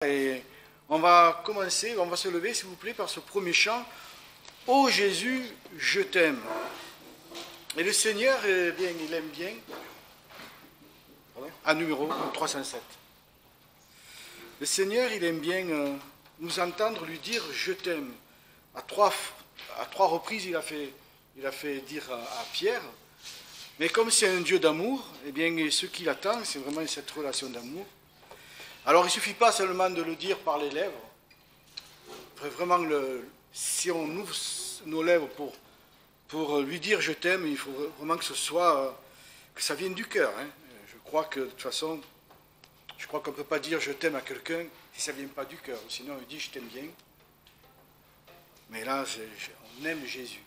Et on va commencer, on va se lever s'il vous plaît par ce premier chant. Ô Jésus, je t'aime. Et le Seigneur, eh bien, il aime bien, à numéro 307. Le Seigneur, il aime bien nous entendre lui dire je t'aime. À trois reprises, il a fait dire à Pierre. Mais comme c'est un Dieu d'amour, eh bien, ce qu'il attend, c'est vraiment cette relation d'amour. Alors il ne suffit pas seulement de le dire par les lèvres. Vraiment, si on ouvre nos lèvres pour lui dire je t'aime, il faut vraiment que que ça vienne du cœur. Hein. Je crois que de toute façon, qu'on ne peut pas dire je t'aime à quelqu'un si ça ne vient pas du cœur. Sinon on dit je t'aime bien. Mais là, on aime Jésus.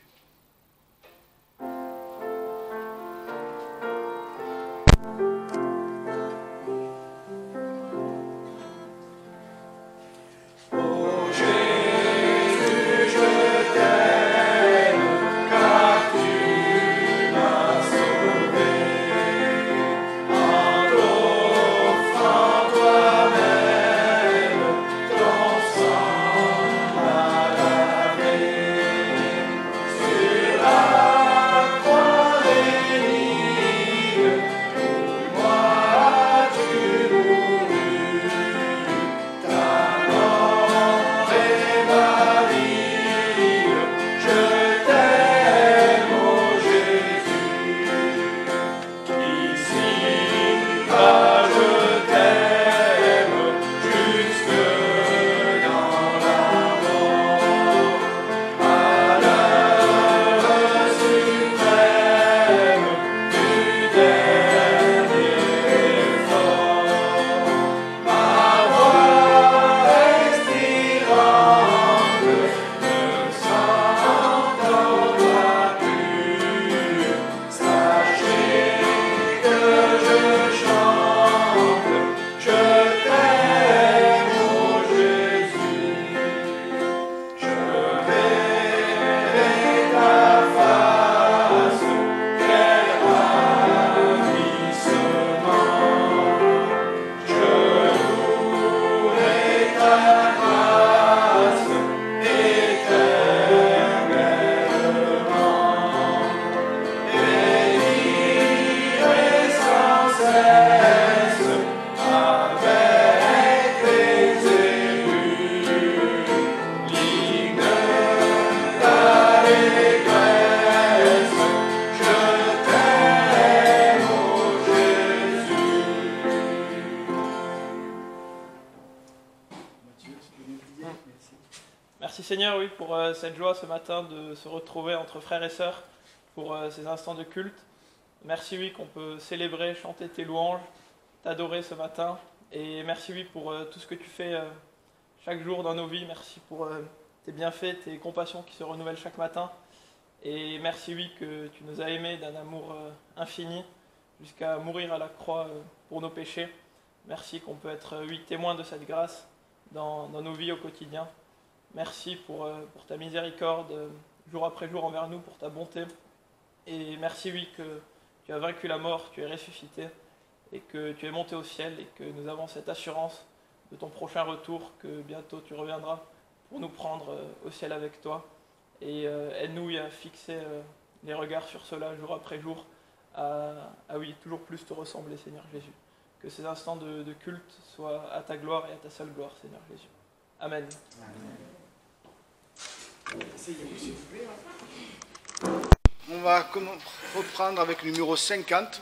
Merci Seigneur, oui, pour cette joie ce matin de se retrouver entre frères et sœurs pour ces instants de culte. Merci, oui, qu'on peut célébrer, chanter tes louanges, t'adorer ce matin. Et merci, oui, pour tout ce que tu fais chaque jour dans nos vies. Merci pour tes bienfaits, tes compassions qui se renouvellent chaque matin. Et merci, oui, que tu nous as aimés d'un amour infini jusqu'à mourir à la croix pour nos péchés. Merci qu'on peut être, oui, témoins de cette grâce dans nos vies au quotidien. Merci pour ta miséricorde jour après jour envers nous, pour ta bonté. Et merci, oui, que tu as vaincu la mort, tu es ressuscité et que tu es monté au ciel et que nous avons cette assurance de ton prochain retour, que bientôt tu reviendras pour nous prendre au ciel avec toi. Et aide-nous à fixer les regards sur cela jour après jour, à oui, toujours plus te ressembler, Seigneur Jésus. Que ces instants de culte soient à ta gloire et à ta seule gloire, Seigneur Jésus. Amen. Amen. On va reprendre avec le numéro 50.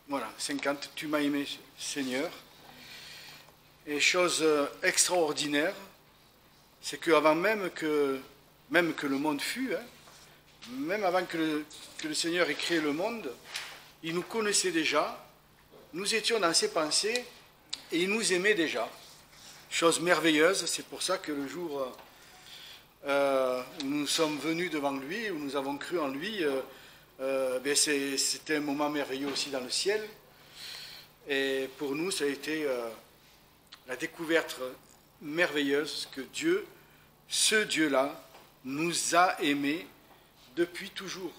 Voilà, 50, tu m'as aimé, Seigneur. Et chose extraordinaire, c'est qu'avant même que le monde fût, même avant que le Seigneur ait créé le monde, il nous connaissait déjà, nous étions dans ses pensées et il nous aimait déjà. Chose merveilleuse, c'est pour ça que le jour où nous sommes venus devant lui, où nous avons cru en lui, c'était un moment merveilleux aussi dans le ciel. Et pour nous, ça a été la découverte merveilleuse que Dieu, ce Dieu-là, nous a aimés depuis toujours.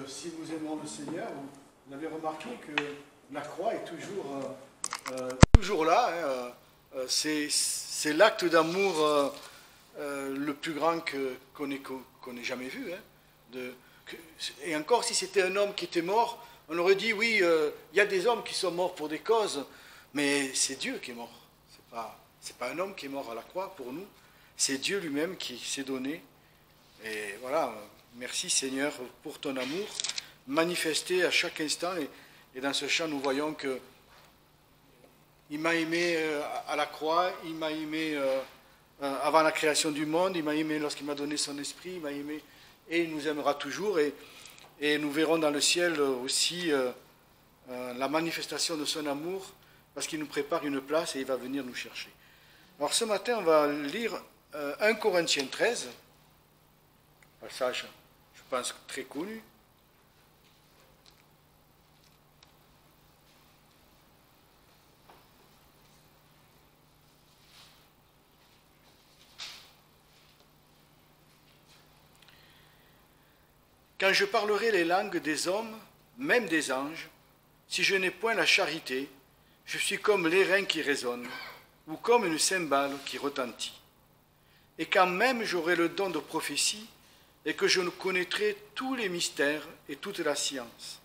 si nous aimons le Seigneur, vous avez remarqué que la croix est toujours là. Hein, c'est l'acte d'amour le plus grand qu'on ait jamais vu. Hein, et encore, si c'était un homme qui était mort, on aurait dit, oui, il y a des hommes qui sont morts pour des causes, mais c'est Dieu qui est mort. C'est pas un homme qui est mort à la croix pour nous, c'est Dieu lui-même qui s'est donné. Et voilà, merci Seigneur pour ton amour, manifesté à chaque instant. Et dans ce chant, nous voyons que il m'a aimé à la croix, il m'a aimé avant la création du monde, il m'a aimé lorsqu'il m'a donné son esprit, il m'a aimé et il nous aimera toujours. Et nous verrons dans le ciel aussi la manifestation de son amour, parce qu'il nous prépare une place et il va venir nous chercher. Alors ce matin, on va lire 1 Corinthiens 13, passage, je pense, très connu. Quand je parlerai les langues des hommes, même des anges, si je n'ai point la charité, je suis comme l'airain qui résonne, ou comme une cymbale qui retentit. Et quand même j'aurai le don de prophétie, et que je connaîtrai tous les mystères et toute la science,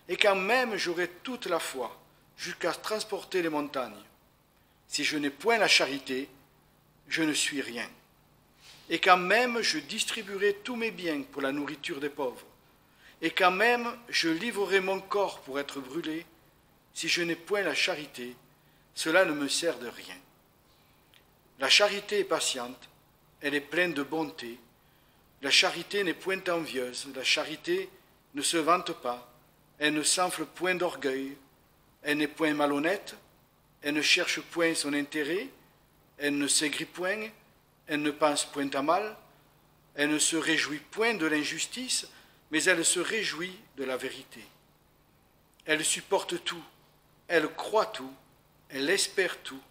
et quand même j'aurai toute la foi, jusqu'à transporter les montagnes, si je n'ai point la charité, je ne suis rien. Et quand même je distribuerai tous mes biens pour la nourriture des pauvres, et quand même je livrerai mon corps pour être brûlé, si je n'ai point la charité, cela ne me sert de rien. La charité est patiente, elle est pleine de bonté. La charité n'est point envieuse, la charité ne se vante pas, elle ne s'enfle point d'orgueil, elle n'est point malhonnête, elle ne cherche point son intérêt, elle ne s'aigrit point, elle ne pense point à mal, elle ne se réjouit point de l'injustice, mais elle se réjouit de la vérité. Elle supporte tout, elle croit tout, elle espère tout,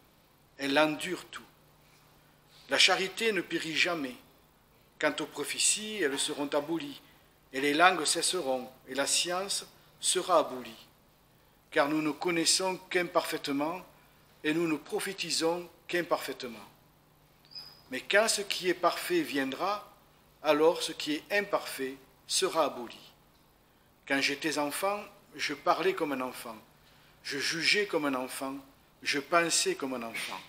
elle endure tout. La charité ne périt jamais. Quant aux prophéties, elles seront abolies, et les langues cesseront, et la science sera abolie. Car nous ne connaissons qu'imparfaitement, et nous ne prophétisons qu'imparfaitement. Mais quand ce qui est parfait viendra, alors ce qui est imparfait sera aboli. Quand j'étais enfant, je parlais comme un enfant, je jugeais comme un enfant, je pensais comme un enfant.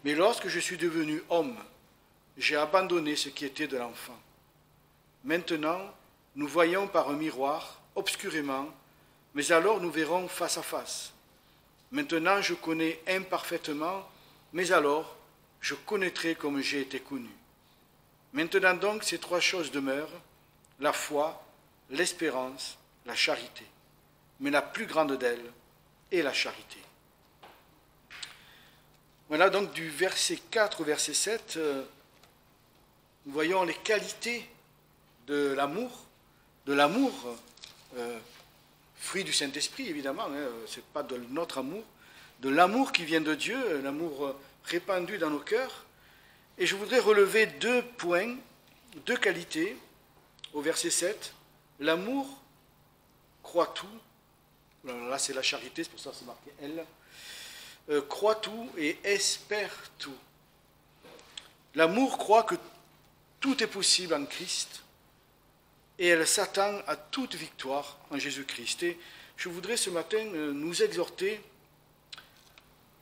Mais lorsque je suis devenu homme, j'ai abandonné ce qui était de l'enfant. Maintenant, nous voyons par un miroir, obscurément, mais alors nous verrons face à face. Maintenant, je connais imparfaitement, mais alors je connaîtrai comme j'ai été connu. Maintenant donc, ces trois choses demeurent, la foi, l'espérance, la charité. Mais la plus grande d'elles est la charité. Voilà donc du verset 4 au verset 7, nous voyons les qualités de l'amour, fruit du Saint-Esprit évidemment, hein, ce n'est pas de notre amour, de l'amour qui vient de Dieu, l'amour répandu dans nos cœurs. Et je voudrais relever 2 points, 2 qualités au verset 7. L'amour croit tout, là c'est la charité, c'est pour ça que c'est marqué elle. Croit tout et espère tout. L'amour croit que tout est possible en Christ et elle s'attend à toute victoire en Jésus-Christ. Et je voudrais ce matin nous exhorter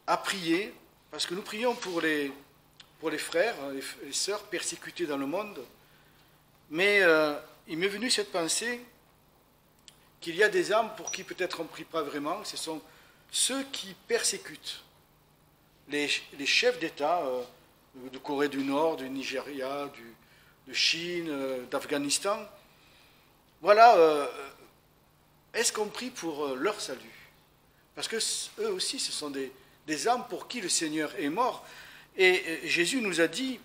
à prier, parce que nous prions pour les frères, les sœurs persécutés dans le monde, mais il m'est venu cette pensée qu'il y a des âmes pour qui peut-être on ne prie pas vraiment, ce sont ceux qui persécutent les chefs d'État de Corée du Nord, du Nigeria, de Chine, d'Afghanistan. Voilà, est-ce qu'on prie pour leur salut? Parce que eux aussi, ce sont des âmes pour qui le Seigneur est mort. Et Jésus nous a dit,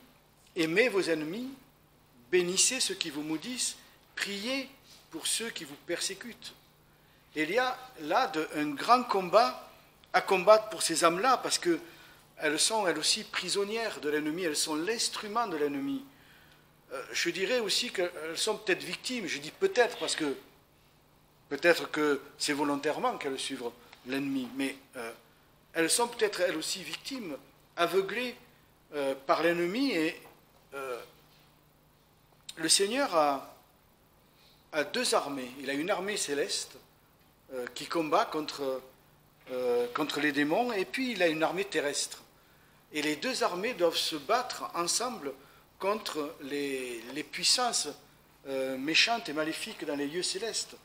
aimez vos ennemis, bénissez ceux qui vous maudissent, priez pour ceux qui vous persécutent. Et il y a là un grand combat à combattre pour ces âmes-là, parce qu'elles sont elles aussi prisonnières de l'ennemi, elles sont l'instrument de l'ennemi. je dirais aussi qu'elles sont peut-être victimes. Je dis peut-être parce que peut-être que c'est volontairement qu'elles suivent l'ennemi, mais elles sont peut-être elles aussi victimes, aveuglées par l'ennemi. Et le Seigneur a deux armées. Il a une armée céleste qui combat contre les démons, et puis il a une armée terrestre. Et les deux armées doivent se battre ensemble contre les puissances méchantes et maléfiques dans les lieux célestes.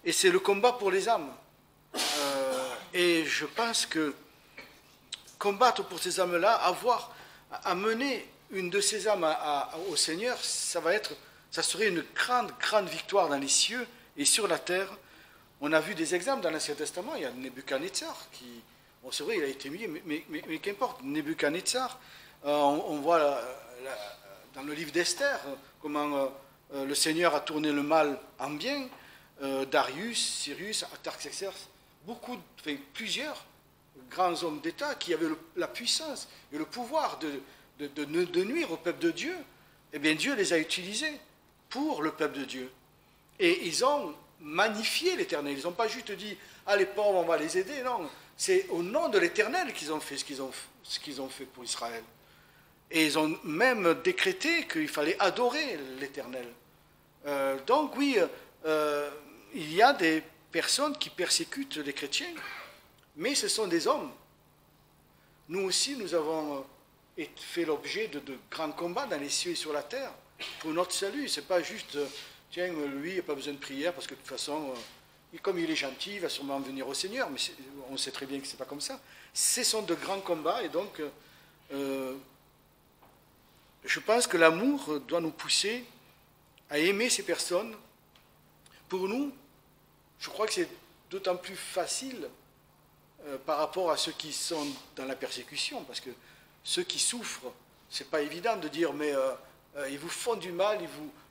Et c'est le combat pour les âmes. Et je pense que combattre pour ces âmes-là, à mener une de ces âmes au Seigneur, ça serait une grande, grande victoire dans les cieux et sur la terre. On a vu des exemples dans l'Ancien Testament. Il y a Nebuchadnezzar qui, bon, c'est vrai, il a été humilié, mais qu'importe. Nebuchadnezzar, on voit dans le livre d'Esther comment le Seigneur a tourné le mal en bien. Darius, Cyrus, Artaxerxès, plusieurs grands hommes d'État qui avaient la puissance et le pouvoir de nuire au peuple de Dieu. Eh bien, Dieu les a utilisés pour le peuple de Dieu. Et ils ont magnifié l'Éternel. Ils n'ont pas juste dit « Ah, les pauvres, on va les aider ». Non, c'est au nom de l'Éternel qu'ils ont fait ce qu'ils ont fait pour Israël. Et ils ont même décrété qu'il fallait adorer l'Éternel. Donc oui, il y a des personnes qui persécutent les chrétiens, mais ce sont des hommes. Nous aussi, nous avons fait l'objet de grands combats dans les cieux et sur la terre pour notre salut. Ce n'est pas juste, tiens, lui, il n'a pas besoin de prière parce que de toute façon, comme il est gentil, il va sûrement venir au Seigneur, mais on sait très bien que ce n'est pas comme ça. Ce sont de grands combats et donc je pense que l'amour doit nous pousser à aimer ces personnes. Pour nous, je crois que c'est d'autant plus facile par rapport à ceux qui sont dans la persécution, parce que ceux qui souffrent, ce n'est pas évident de dire, mais ils vous font du mal,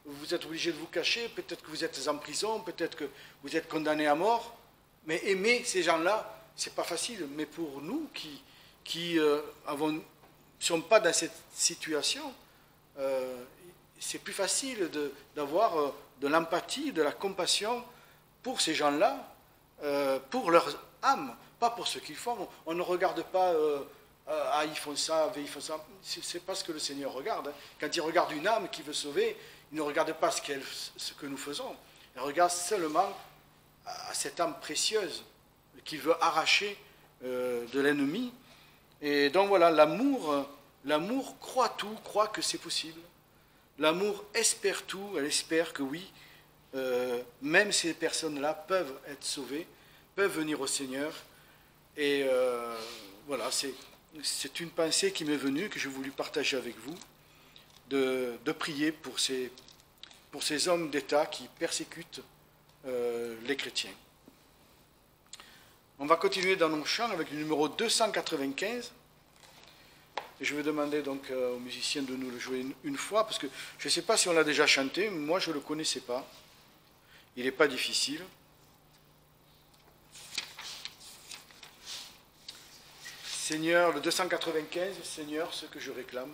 vous êtes obligés de vous cacher, peut-être que vous êtes en prison, peut-être que vous êtes condamnés à mort, mais aimer ces gens-là, ce n'est pas facile. Mais pour nous qui ne sommes pas dans cette situation, c'est plus facile d'avoir de l'empathie, de la compassion pour ces gens-là, pour leur âme, pas pour ce qu'ils font. On ne regarde pas ah, ils font ça, ils font ça. C'est pas ce que le Seigneur regarde. Quand il regarde une âme qui veut sauver, il ne regarde pas ce que nous faisons. Il regarde seulement à cette âme précieuse qu'il veut arracher de l'ennemi. Et donc voilà, l'amour croit tout, croit que c'est possible. L'amour espère tout, elle espère que oui, même ces personnes-là peuvent être sauvées, peuvent venir au Seigneur. Et voilà, c'est une pensée qui m'est venue, que j'ai voulu partager avec vous, de prier pour ces hommes d'État qui persécutent les chrétiens. On va continuer dans nos chants avec le numéro 295. Et je vais demander donc aux musiciens de nous le jouer une fois, parce que je ne sais pas si on l'a déjà chanté, moi je ne le connaissais pas. Il n'est pas difficile. Seigneur, le 295, Seigneur, ce que je réclame.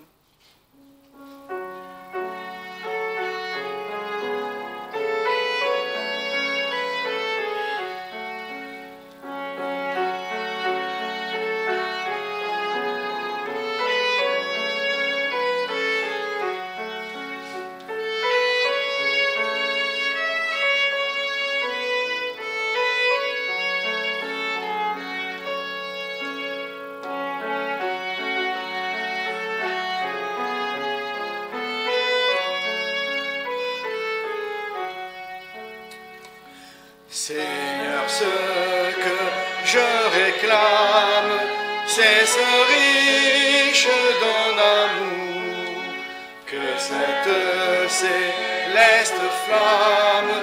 Seigneur, ce que je réclame, c'est ce riche don d'amour, que cette céleste flamme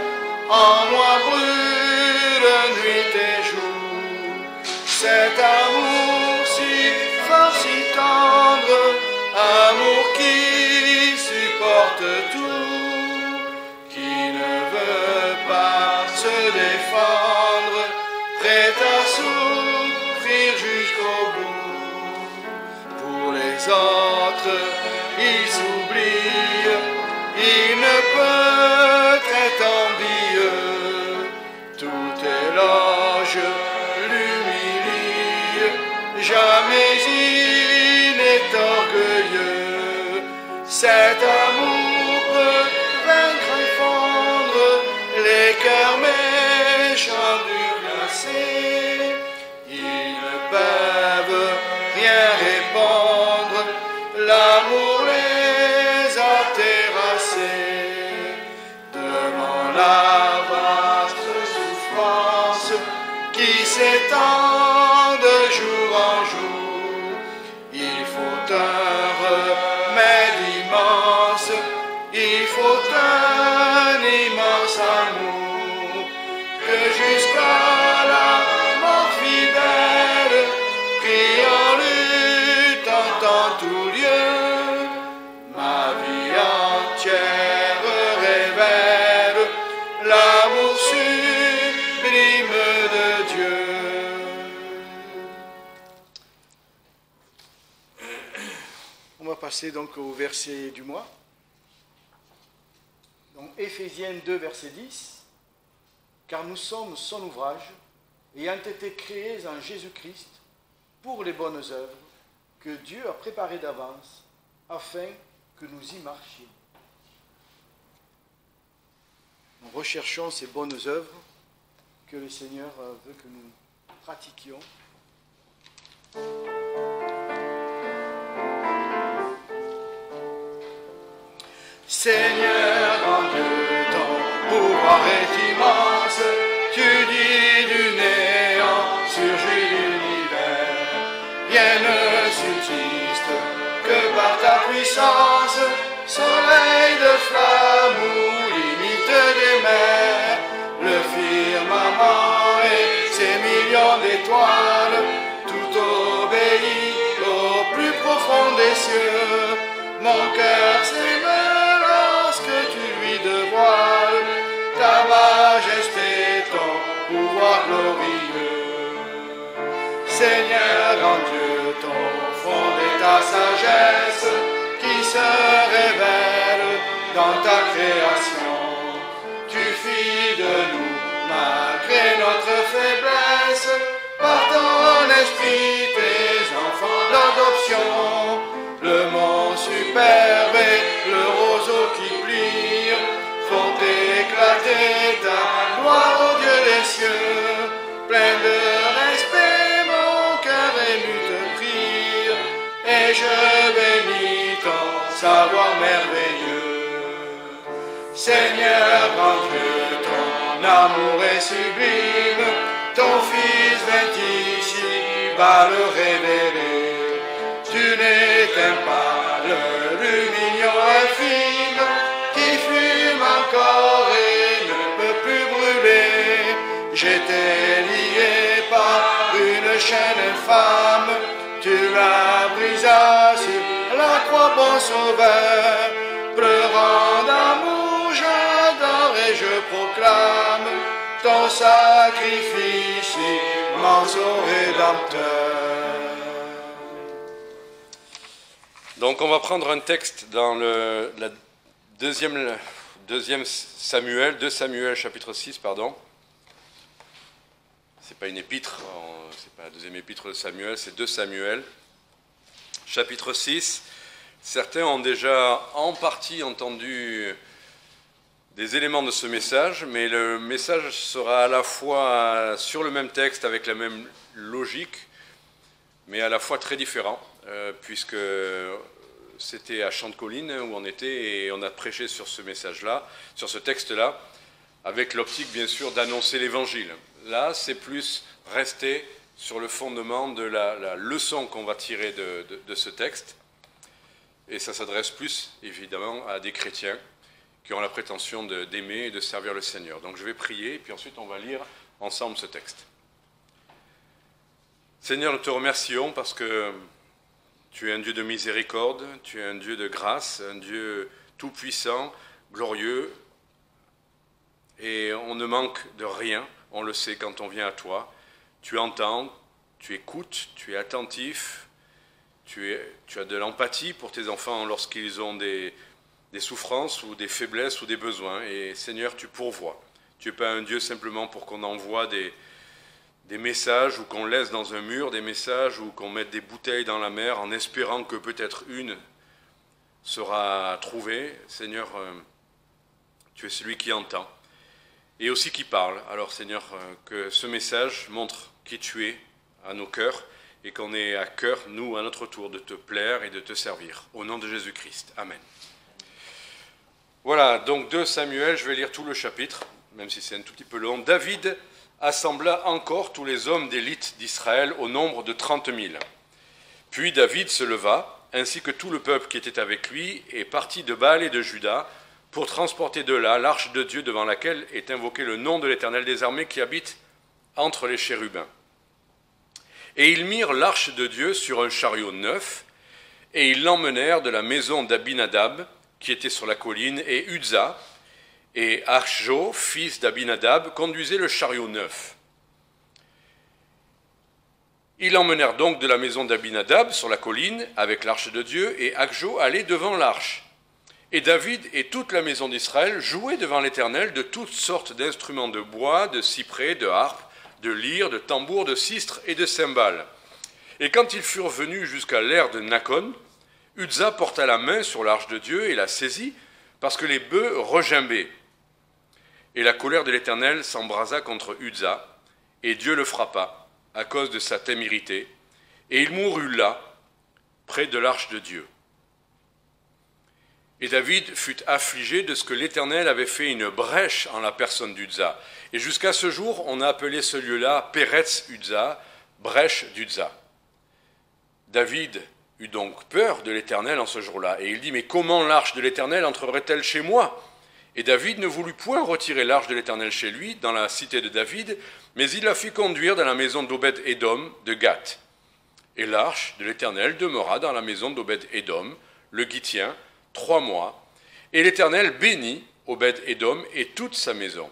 en moi brûle nuit et jour. Cet amour si fort, si tendre, amour qui supporte tout, qui ne veut pas se défendre, prêt à souffrir jusqu'au bout. Pour les autres, il s'oublie, méchants durs glacés, ils ne peuvent rien répondre, l'amour les a terrassés. Devant la vaste souffrance qui s'étend de jour en jour, il faut un remède immense, il faut un immense amour, que jusqu'à la mort fidèle, prie en lutte en tout lieu, ma vie entière révèle l'amour sublime de Dieu. On va passer donc au verset du mois. Donc Éphésiens 2, verset 10. Car nous sommes son ouvrage, ayant été créés en Jésus-Christ pour les bonnes œuvres que Dieu a préparées d'avance afin que nous y marchions. Nous recherchons ces bonnes œuvres que le Seigneur veut que nous pratiquions. Seigneur, en Dieu, ton pouvoir est immense, tu dis du néant, surgit l'univers. Rien ne subsiste que par ta puissance, soleil de flamme ou limite des mers, le firmament et ses millions d'étoiles, tout obéit au plus profond des cieux. Mon cœur s'émeut lorsque tu lui dévoiles ta majesté, ton pouvoir glorieux. Seigneur en Dieu, ton fond est ta sagesse qui se révèle dans ta création. Tu fis de nous, malgré notre faiblesse, par ton esprit, tes enfants d'adoption. Le mont superbe et le roseau qui plie font éclater ta gloire au Dieu des cieux. Plein de respect, mon cœur ému te prie, et je bénis ton savoir merveilleux. Seigneur en Dieu, ton amour est sublime, ton Fils vint ici-bas le révéler. Tu n'éteins pas le lumignon infime qui fume encore et ne peut plus brûler. J'étais lié par une chaîne infâme, tu la brisas sur la croix, bon sauveur. Pleurant d'amour, j'adore et je proclame ton sacrifice immense au Rédempteur. Donc on va prendre un texte dans la deuxième Samuel, 2 Samuel chapitre 6, pardon. C'est pas une épître, c'est pas la deuxième épître de Samuel, c'est 2 Samuel, chapitre 6. Certains ont déjà en partie entendu des éléments de ce message, mais le message sera à la fois sur le même texte avec la même logique, mais à la fois très différent, puisque c'était à Champ-de-Colline où on était et on a prêché sur ce message-là, sur ce texte-là, avec l'optique bien sûr d'annoncer l'évangile. Là, c'est plus rester sur le fondement de la leçon qu'on va tirer de ce texte, et ça s'adresse plus évidemment à des chrétiens qui ont la prétention d'aimer et de servir le Seigneur. Donc je vais prier, et puis ensuite on va lire ensemble ce texte. Seigneur, nous te remercions parce que tu es un Dieu de miséricorde, tu es un Dieu de grâce, un Dieu tout-puissant, glorieux, et on ne manque de rien, on le sait quand on vient à toi. Tu entends, tu écoutes, tu es attentif, tu as de l'empathie pour tes enfants lorsqu'ils ont des souffrances ou des faiblesses ou des besoins, et Seigneur, tu pourvois. Tu n'es pas un Dieu simplement pour qu'on envoie des messages ou qu'on laisse dans un mur des messages ou qu'on mette des bouteilles dans la mer en espérant que peut-être une sera trouvée. Seigneur, tu es celui qui entend. et aussi qui parle. Alors Seigneur, que ce message montre qui tu es à nos cœurs et qu'on ait à cœur, nous, à notre tour, de te plaire et de te servir. Au nom de Jésus-Christ. Amen. Voilà, donc 2 Samuel, je vais lire tout le chapitre, même si c'est un tout petit peu long. David assembla encore tous les hommes d'élite d'Israël au nombre de 30 000. Puis David se leva, ainsi que tout le peuple qui était avec lui, et partit de Baal et de Juda, pour transporter de là l'arche de Dieu devant laquelle est invoqué le nom de l'Éternel des armées qui habite entre les chérubins. Et ils mirent l'arche de Dieu sur un chariot neuf, et ils l'emmenèrent de la maison d'Abinadab, qui était sur la colline, et Uzza, et Achjo, fils d'Abinadab, conduisaient le chariot neuf. Ils l'emmenèrent donc de la maison d'Abinadab sur la colline avec l'arche de Dieu, et Achjo allait devant l'arche. Et David et toute la maison d'Israël jouaient devant l'Éternel de toutes sortes d'instruments de bois, de cyprès, de harpe, de lyre, de tambour, de sistre et de cymbales. Et quand ils furent venus jusqu'à l'aire de Nakon, Uzza porta la main sur l'arche de Dieu et la saisit, parce que les bœufs regimbaient. Et la colère de l'Éternel s'embrasa contre Uzza, et Dieu le frappa, à cause de sa témérité, et il mourut là, près de l'arche de Dieu. Et David fut affligé de ce que l'Éternel avait fait une brèche en la personne d'Uzza. Et jusqu'à ce jour, on a appelé ce lieu-là Peretz Uzza, brèche d'Uzza. David eut donc peur de l'Éternel en ce jour-là, et il dit, mais comment l'arche de l'Éternel entrerait-elle chez moi? Et David ne voulut point retirer l'arche de l'Éternel chez lui, dans la cité de David, mais il la fit conduire dans la maison d'Obed-Édom de Gath. Et l'arche de l'Éternel demeura dans la maison d'Obed-Édom, le Gittien, 3 mois, et l'Éternel bénit Obed-Édom et toute sa maison.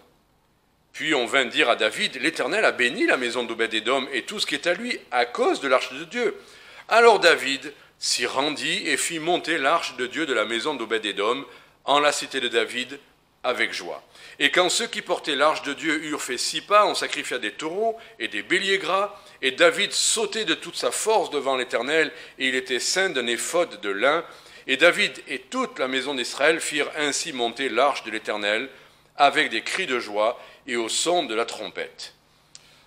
Puis on vint dire à David, l'Éternel a béni la maison d'Obed-Édom et tout ce qui est à lui, à cause de l'arche de Dieu. Alors David s'y rendit et fit monter l'arche de Dieu de la maison d'Obed-Édom en la cité de David avec joie. Et quand ceux qui portaient l'arche de Dieu eurent fait 6 pas, on sacrifia des taureaux et des béliers gras, et David sautait de toute sa force devant l'Éternel, et il était ceint d'un éphod de lin. Et David et toute la maison d'Israël firent ainsi monter l'arche de l'Éternel avec des cris de joie et au son de la trompette.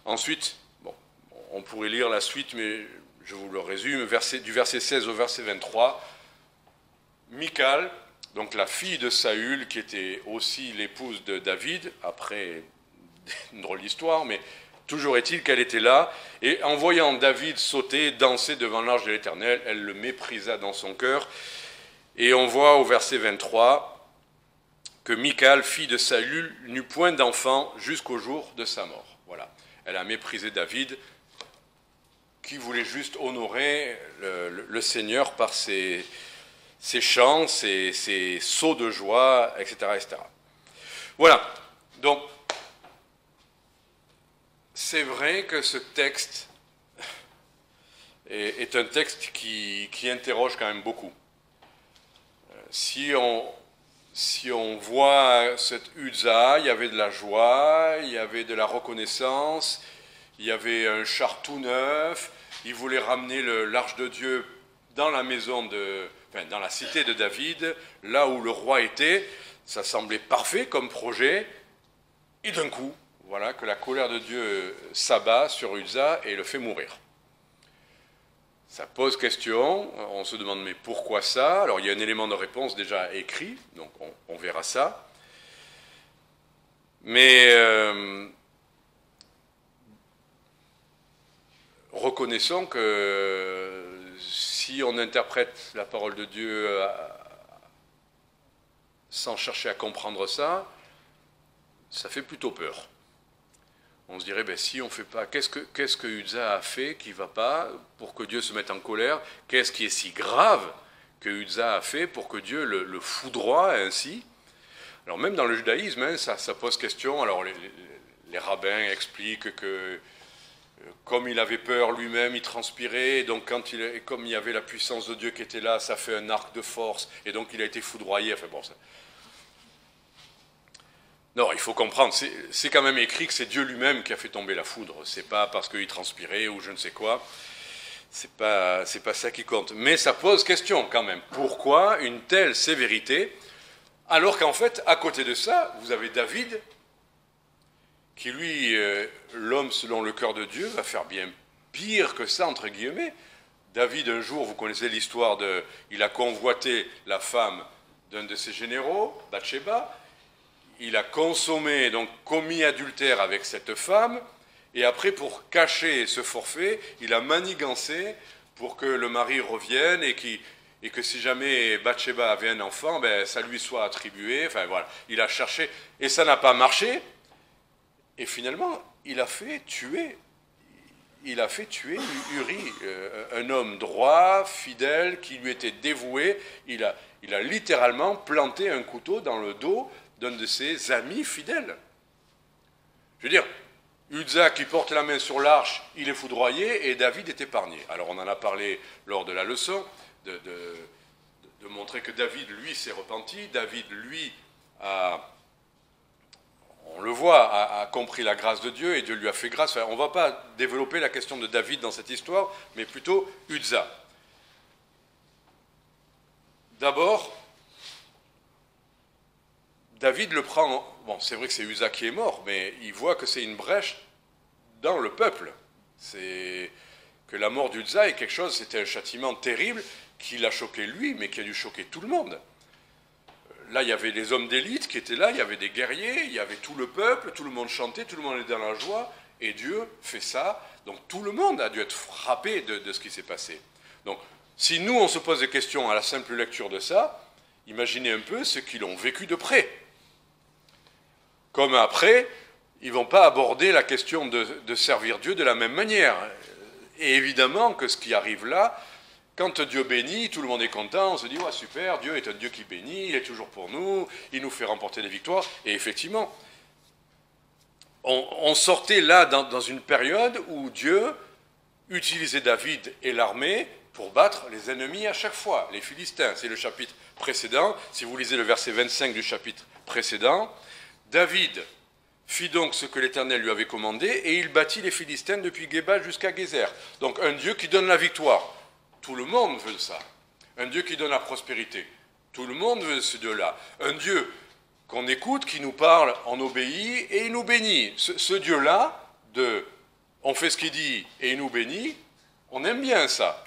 Ensuite, on pourrait lire la suite, mais je vous le résume, du verset 16 au verset 23. Michal, donc la fille de Saül, qui était aussi l'épouse de David, après une drôle d'histoire, mais toujours est-il qu'elle était là, et en voyant David sauter, danser devant l'arche de l'Éternel, elle le méprisa dans son cœur. Et on voit au verset 23 que Michal, fille de Saül, n'eut point d'enfant jusqu'au jour de sa mort. Voilà, elle a méprisé David, qui voulait juste honorer le Seigneur par ses chants, ses sauts de joie, etc., etc. Voilà, donc c'est vrai que ce texte est un texte qui interroge quand même beaucoup. Si on voit cette Uzza, il y avait de la joie, il y avait de la reconnaissance, il y avait un char tout neuf, il voulait ramener l'arche de Dieu dans la maison dans la cité de David, là où le roi était. Ça semblait parfait comme projet, et d'un coup, voilà que la colère de Dieu s'abat sur Uzza et le fait mourir. Ça pose question, on se demande mais pourquoi ça? Alors il y a un élément de réponse déjà écrit, donc on verra ça. Mais reconnaissons que si on interprète la parole de Dieu sans chercher à comprendre ça, ça fait plutôt peur. On se dirait, si on ne fait pas, qu'est-ce que Uzza a fait qui ne va pas pour que Dieu se mette en colère? Qu'est-ce qui est si grave que Uzza a fait pour que Dieu le foudroie ainsi? Alors même dans le judaïsme, ça pose question. Alors les rabbins expliquent que comme il avait peur lui-même, il transpirait, et donc comme il y avait la puissance de Dieu qui était là, ça fait un arc de force, et donc il a été foudroyé. Enfin bon, ça... Non, il faut comprendre, c'est quand même écrit que c'est Dieu lui-même qui a fait tomber la foudre. C'est pas parce qu'il transpirait ou je ne sais quoi. C'est pas ça qui compte. Mais ça pose question quand même. Pourquoi une telle sévérité, alors qu'en fait, à côté de ça, vous avez David qui lui, l'homme selon le cœur de Dieu, va faire bien pire que ça, entre guillemets. David, un jour, vous connaissez l'histoire il a convoité la femme d'un de ses généraux, Bathsheba. Il a consommé, donc commis adultère avec cette femme. Et après, pour cacher ce forfait, il a manigancé pour que le mari revienne et que si jamais Bathsheba avait un enfant, ben, ça lui soit attribué. Enfin voilà, il a cherché et ça n'a pas marché. Et finalement, il a fait tuer Uri, un homme droit, fidèle, qui lui était dévoué. Il a littéralement planté un couteau dans le dos d'un de ses amis fidèles. Je veux dire, Uza qui porte la main sur l'arche, il est foudroyé et David est épargné. Alors on en a parlé lors de la leçon, de montrer que David, lui, s'est repenti. David, lui, on le voit, a compris la grâce de Dieu et Dieu lui a fait grâce. Enfin, on ne va pas développer la question de David dans cette histoire, mais plutôt Uza. D'abord, David le prend, bon, c'est vrai que c'est Uza qui est mort, mais il voit que c'est une brèche dans le peuple. C'est que la mort d'Uza est quelque chose, c'était un châtiment terrible qui l'a choqué lui, mais qui a dû choquer tout le monde. Là, il y avait les hommes d'élite qui étaient là, il y avait des guerriers, il y avait tout le peuple, tout le monde chantait, tout le monde était dans la joie, et Dieu fait ça. Donc tout le monde a dû être frappé de ce qui s'est passé. Donc si nous, on se pose des questions à la simple lecture de ça, imaginez un peu ceux qui l'ont vécu de près. Comme après, ils ne vont pas aborder la question de servir Dieu de la même manière. Et évidemment que ce qui arrive là, quand Dieu bénit, tout le monde est content, on se dit « Ouais, super, Dieu est un Dieu qui bénit, il est toujours pour nous, il nous fait remporter des victoires. » Et effectivement, on sortait là dans une période où Dieu utilisait David et l'armée pour battre les ennemis à chaque fois, les Philistins. C'est le chapitre précédent. Si vous lisez le verset 25 du chapitre précédent, David fit donc ce que l'Éternel lui avait commandé et il battit les Philistins depuis Géba jusqu'à Gézer. Donc un Dieu qui donne la victoire. Tout le monde veut ça. Un Dieu qui donne la prospérité. Tout le monde veut ce Dieu-là. Un Dieu qu'on écoute, qui nous parle, on obéit et il nous bénit. Ce Dieu-là, on fait ce qu'il dit et il nous bénit, on aime bien ça.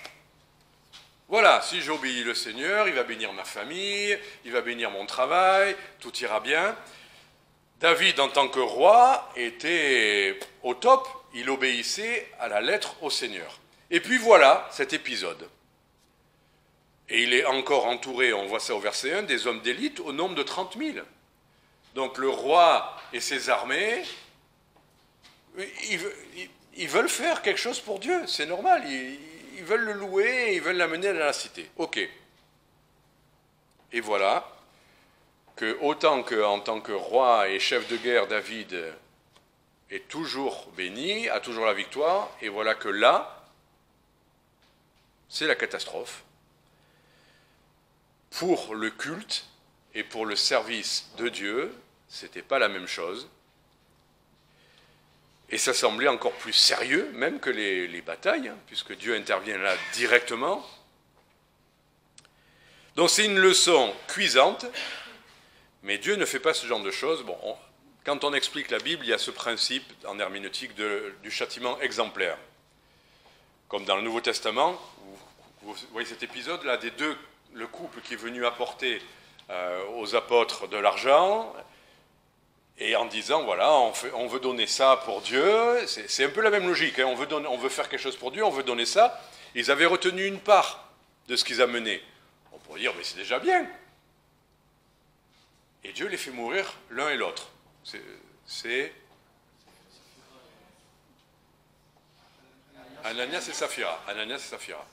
Voilà, si j'obéis le Seigneur, il va bénir ma famille, il va bénir mon travail, tout ira bien. David, en tant que roi, était au top, il obéissait à la lettre au Seigneur. Et puis voilà cet épisode. Et il est encore entouré, on voit ça au verset 1, des hommes d'élite au nombre de 30 000. Donc le roi et ses armées, ils veulent faire quelque chose pour Dieu, c'est normal. Ils veulent le louer, ils veulent l'amener dans la cité. Ok. Et voilà que autant qu'en tant que roi et chef de guerre, David est toujours béni, a toujours la victoire, et voilà que là, c'est la catastrophe. Pour le culte et pour le service de Dieu, ce n'était pas la même chose. Et ça semblait encore plus sérieux, même que les batailles, puisque Dieu intervient là directement. Donc c'est une leçon cuisante, mais Dieu ne fait pas ce genre de choses. Bon, quand on explique la Bible, il y a ce principe en herméneutique du châtiment exemplaire. Comme dans le Nouveau Testament, vous voyez cet épisode-là, le couple qui est venu apporter aux apôtres de l'argent, et en disant, voilà, on veut donner ça pour Dieu, c'est un peu la même logique, hein, on veut faire quelque chose pour Dieu, on veut donner ça. Ils avaient retenu une part de ce qu'ils amenaient. On pourrait dire, mais c'est déjà bien. Et Dieu les fait mourir l'un et l'autre. C'est Ananias et Saphira. Ananias et Saphira.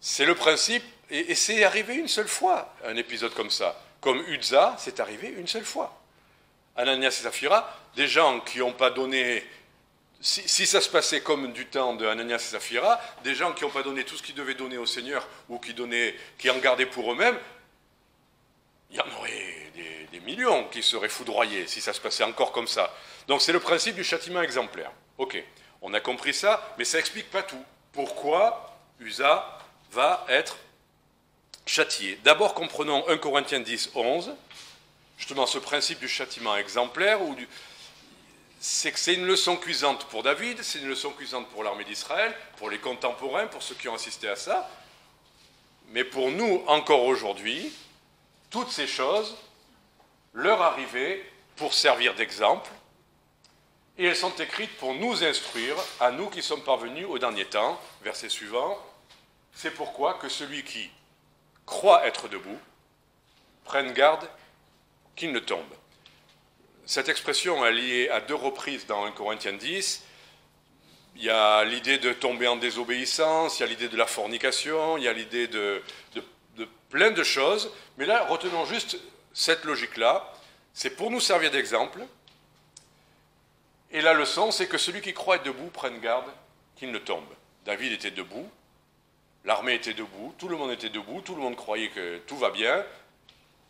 C'est le principe, et c'est arrivé une seule fois, un épisode comme ça. Comme Uza, c'est arrivé une seule fois. Ananias et Saphira, des gens qui n'ont pas donné, si ça se passait comme du temps de Ananias et Saphira, des gens qui n'ont pas donné tout ce qu'ils devaient donner au Seigneur, ou qui en gardaient pour eux-mêmes, il y en aurait des millions qui seraient foudroyés si ça se passait encore comme ça. Donc c'est le principe du châtiment exemplaire. Ok, on a compris ça, mais ça n'explique pas tout. Pourquoi Uza va être châtié? D'abord, comprenons 1 Corinthiens 10, 11, justement ce principe du châtiment exemplaire, c'est que c'est une leçon cuisante pour David, c'est une leçon cuisante pour l'armée d'Israël, pour les contemporains, pour ceux qui ont assisté à ça. Mais pour nous, encore aujourd'hui, toutes ces choses leur arrivaient pour servir d'exemple, et elles sont écrites pour nous instruire, à nous qui sommes parvenus au dernier temps. Verset suivant, c'est pourquoi que celui qui croit être debout prenne garde qu'il ne tombe. Cette expression est liée à 2 reprises dans 1 Corinthiens 10. Il y a l'idée de tomber en désobéissance, il y a l'idée de la fornication, il y a l'idée de plein de choses. Mais là, retenons juste cette logique-là. C'est pour nous servir d'exemple. Et la leçon, c'est que celui qui croit être debout prenne garde qu'il ne tombe. David était debout, l'armée était debout, tout le monde était debout, tout le monde croyait que tout va bien.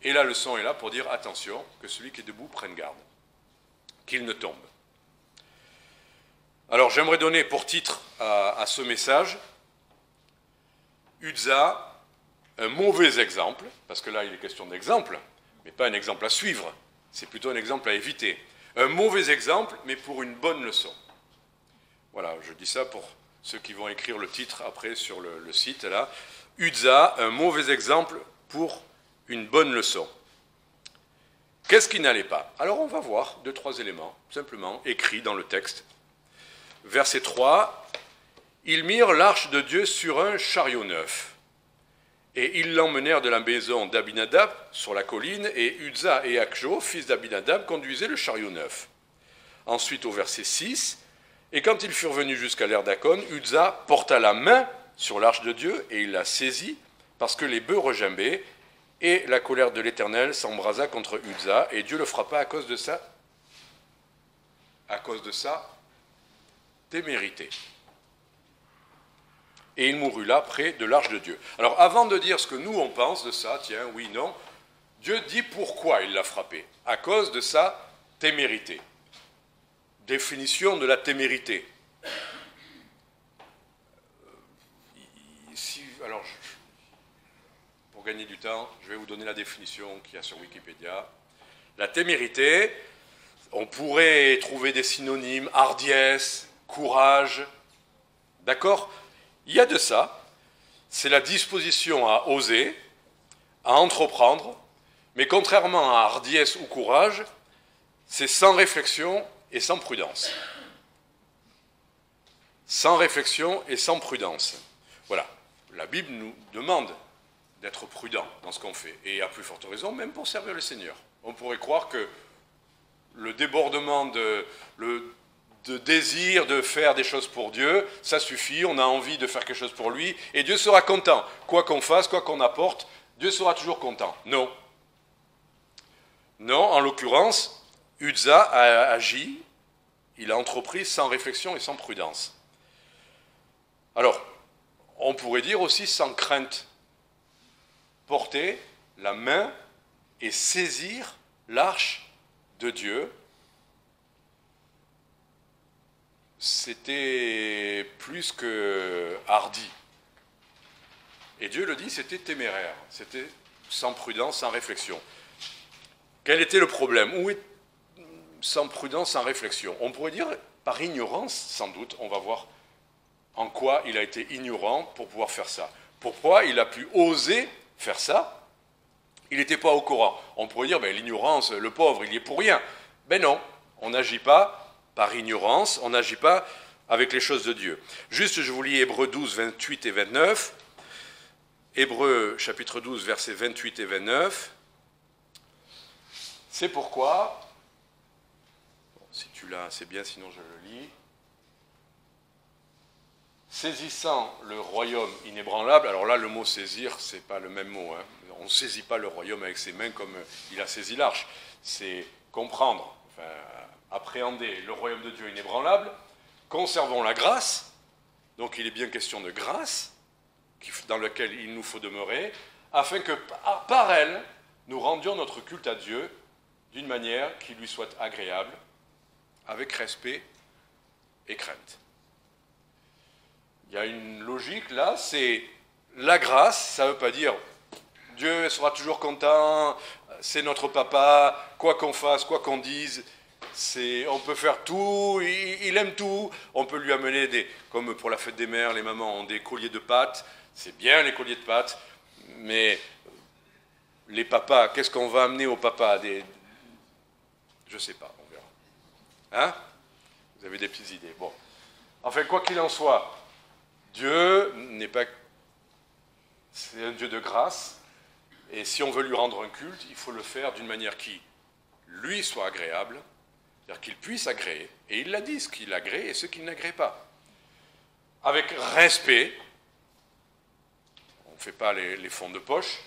Et la leçon est là pour dire attention, que celui qui est debout prenne garde, qu'il ne tombe. Alors j'aimerais donner pour titre à ce message, Uzzah, un mauvais exemple, parce que là il est question d'exemple, mais pas un exemple à suivre, c'est plutôt un exemple à éviter. Un mauvais exemple, mais pour une bonne leçon. Voilà, je dis ça pour ceux qui vont écrire le titre après sur le site, là. Uzzah, un mauvais exemple pour une bonne leçon. Qu'est-ce qui n'allait pas? Alors on va voir 2-3 éléments, simplement, écrits dans le texte. Verset 3, « Ils mirent l'arche de Dieu sur un chariot neuf, et ils l'emmenèrent de la maison d'Abinadab sur la colline, et Uzzah et Akjo, fils d'Abinadab, conduisaient le chariot neuf. » Ensuite, au verset 6, « Et quand ils furent venus jusqu'à l'ère d'Akon, Uzzah porta la main sur l'arche de Dieu, et il la saisit, parce que les bœufs regimbaient, et la colère de l'Éternel s'embrasa contre Uzzah, et Dieu le frappa à cause de sa témérité. Et il mourut là, près de l'arche de Dieu. » Alors, avant de dire ce que nous, on pense de ça, tiens, oui, non, Dieu dit pourquoi il l'a frappé. À cause de sa témérité. Définition de la témérité. Alors, pour gagner du temps, je vais vous donner la définition qu'il y a sur Wikipédia. La témérité, on pourrait trouver des synonymes, hardiesse, courage, d'accord ? Il y a de ça, c'est la disposition à oser, à entreprendre, mais contrairement à hardiesse ou courage, c'est sans réflexion et sans prudence. Sans réflexion et sans prudence. Voilà, la Bible nous demande d'être prudent dans ce qu'on fait, et à plus forte raison, même pour servir le Seigneur. On pourrait croire que le débordement de désir de faire des choses pour Dieu, ça suffit, on a envie de faire quelque chose pour lui, et Dieu sera content. Quoi qu'on fasse, quoi qu'on apporte, Dieu sera toujours content. Non. Non, en l'occurrence, Uzzah a agi, il a entrepris sans réflexion et sans prudence. Alors, on pourrait dire aussi sans crainte. Porter la main et saisir l'arche de Dieu, c'était plus que hardi. Et Dieu le dit, c'était téméraire, c'était sans prudence, sans réflexion. Quel était le problème? Où est sans prudence, sans réflexion? On pourrait dire par ignorance, sans doute. On va voir en quoi il a été ignorant pour pouvoir faire ça. Pourquoi il a pu oser faire ça? Il n'était pas au courant. On pourrait dire, l'ignorance, le pauvre, il y est pour rien. Ben non, on n'agit pas par ignorance, on n'agit pas avec les choses de Dieu. Juste, je vous lis Hébreux 12, 28 et 29. Hébreux, chapitre 12, versets 28 et 29. C'est pourquoi, si tu l'as, c'est bien, sinon je le lis. Saisissant le royaume inébranlable, alors là, le mot saisir, c'est pas le même mot. On ne saisit pas le royaume avec ses mains comme il a saisi l'arche. C'est comprendre, appréhender le royaume de Dieu inébranlable. Conservons la grâce, donc il est bien question de grâce, dans laquelle il nous faut demeurer, afin que par elle, nous rendions notre culte à Dieu d'une manière qui lui soit agréable, avec respect et crainte. Il y a une logique là, c'est la grâce, ça ne veut pas dire Dieu sera toujours content, c'est notre papa, quoi qu'on fasse, quoi qu'on dise, On peut faire tout, il aime tout. On peut lui amener, comme pour la fête des mères, les mamans ont des colliers de pâtes. C'est bien les colliers de pâtes, mais les papas, qu'est-ce qu'on va amener aux papas? Je ne sais pas, on verra. Hein? Vous avez des petites idées. Bon. Enfin, quoi qu'il en soit, Dieu n'est pas... C'est un Dieu de grâce, et si on veut lui rendre un culte, il faut le faire d'une manière qui lui soit agréable, c'est-à-dire qu'il puisse agréer, et il l'a dit, ce qu'il agrée et ce qu'il n'agrée pas. Avec respect, on ne fait pas les fonds de poche,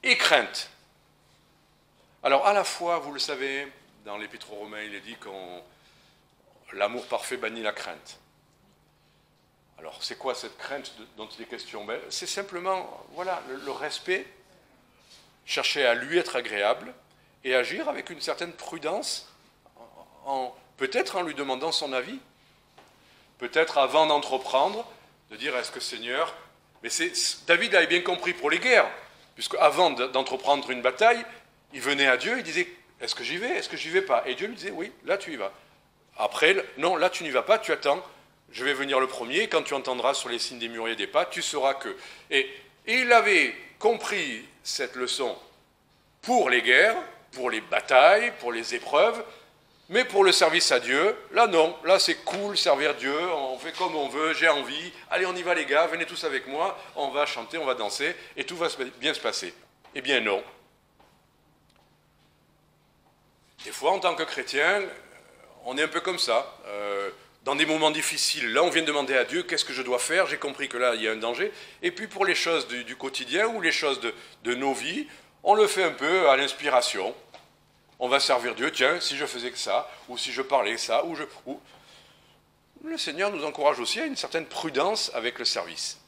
et crainte. Alors à la fois, vous le savez, dans l'Épître aux Romains, il est dit que l'amour parfait bannit la crainte. Alors c'est quoi cette crainte dont il est question? C'est simplement, voilà, le respect, chercher à lui être agréable, et agir avec une certaine prudence, peut-être en lui demandant son avis, peut-être avant d'entreprendre, de dire est-ce que Seigneur... Mais David avait bien compris pour les guerres, puisque avant d'entreprendre une bataille, il venait à Dieu, il disait est-ce que j'y vais, est-ce que j'y vais pas? Et Dieu lui disait oui, là tu y vas. Après, non, là tu n'y vas pas, tu attends, je vais venir le premier, quand tu entendras sur les signes des mûriers des pas, tu sauras que... Et il avait compris cette leçon pour les guerres, pour les batailles, pour les épreuves, mais pour le service à Dieu, là non, là c'est cool, servir Dieu, on fait comme on veut, j'ai envie, allez on y va les gars, venez tous avec moi, on va chanter, on va danser, et tout va bien se passer. Eh bien non. Des fois, en tant que chrétien, on est un peu comme ça. Dans des moments difficiles, là on vient demander à Dieu, qu'est-ce que je dois faire? J'ai compris que là il y a un danger. Et puis pour les choses du quotidien, ou les choses de nos vies, on le fait un peu à l'inspiration. On va servir Dieu, tiens, si je faisais que ça, ou si je parlais ça, ou... Le Seigneur nous encourage aussi à une certaine prudence avec le service.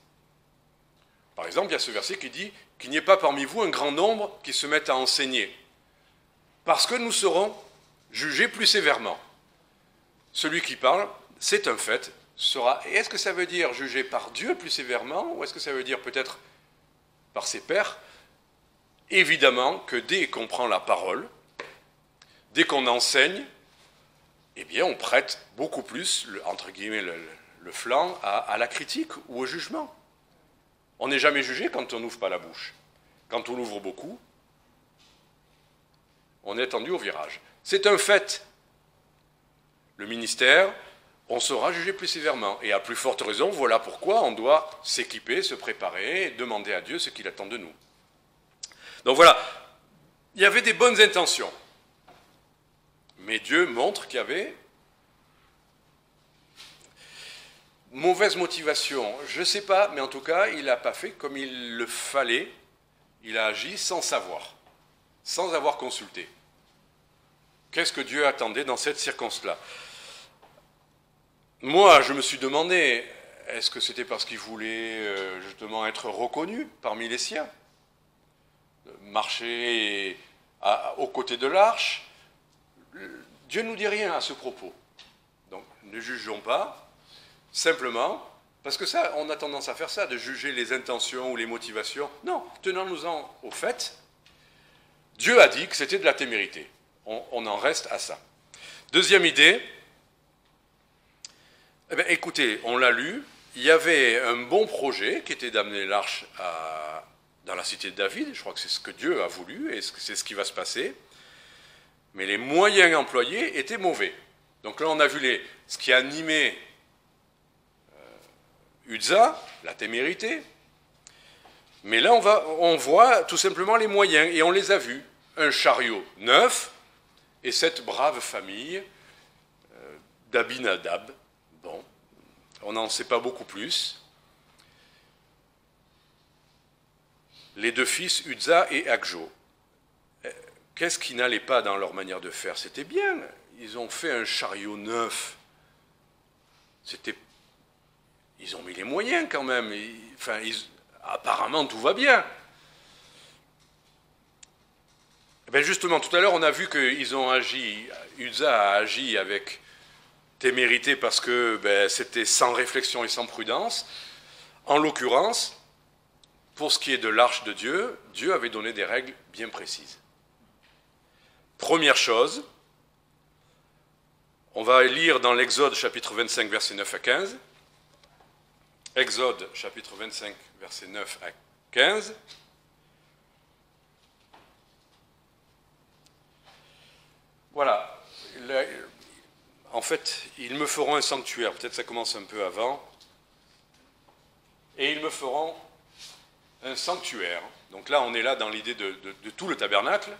Par exemple, il y a ce verset qui dit qu'il n'y ait pas parmi vous un grand nombre qui se mettent à enseigner, parce que nous serons jugés plus sévèrement. Celui qui parle, c'est un fait, sera... Et est-ce que ça veut dire jugé par Dieu plus sévèrement, ou est-ce que ça veut dire peut-être par ses pairs? Évidemment que dès qu'on prend la parole, dès qu'on enseigne, eh bien on prête beaucoup plus, entre guillemets, le flanc à la critique ou au jugement. On n'est jamais jugé quand on n'ouvre pas la bouche. Quand on ouvre beaucoup, on est tendu au virage. C'est un fait. Le ministère, on sera jugé plus sévèrement. Et à plus forte raison, voilà pourquoi on doit s'équiper, se préparer, et demander à Dieu ce qu'il attend de nous. Donc voilà, il y avait des bonnes intentions. Mais Dieu montre qu'il y avait mauvaise motivation. Je ne sais pas, mais en tout cas, il n'a pas fait comme il le fallait. Il a agi sans savoir, sans avoir consulté. Qu'est-ce que Dieu attendait dans cette circonstance-là? Moi, je me suis demandé, est-ce que c'était parce qu'il voulait justement être reconnu parmi les siens? Marcher aux côtés de l'arche? Dieu ne nous dit rien à ce propos. Donc, ne jugeons pas, simplement, parce que ça, on a tendance à faire ça, de juger les intentions ou les motivations. Non, tenons-nous-en au fait. Dieu a dit que c'était de la témérité. On en reste à ça. Deuxième idée, eh bien, écoutez, on l'a lu, il y avait un bon projet qui était d'amener l'arche dans la cité de David. Je crois que c'est ce que Dieu a voulu et c'est ce qui va se passer. Mais les moyens employés étaient mauvais. Donc là, on a vu ce qui animait Uza, la témérité. Mais là, on voit tout simplement les moyens, et on les a vus. Un chariot neuf, et cette brave famille d'Abinadab. Bon, on n'en sait pas beaucoup plus. Les deux fils, Uza et Akjo. Qu'est-ce qui n'allait pas dans leur manière de faire? C'était bien. Ils ont fait un chariot neuf. Ils ont mis les moyens quand même. Apparemment, tout va bien. Ben justement, tout à l'heure, on a vu qu'ils ont agi, Uza a agi avec témérité parce que c'était sans réflexion et sans prudence. En l'occurrence, pour ce qui est de l'arche de Dieu, Dieu avait donné des règles bien précises. Première chose, on va lire dans l'Exode chapitre 25, versets 9 à 15. Exode chapitre 25, versets 9 à 15. Voilà. En fait, ils me feront un sanctuaire. Peut-être ça commence un peu avant. Et ils me feront un sanctuaire. Donc là, on est là dans l'idée de tout le tabernacle.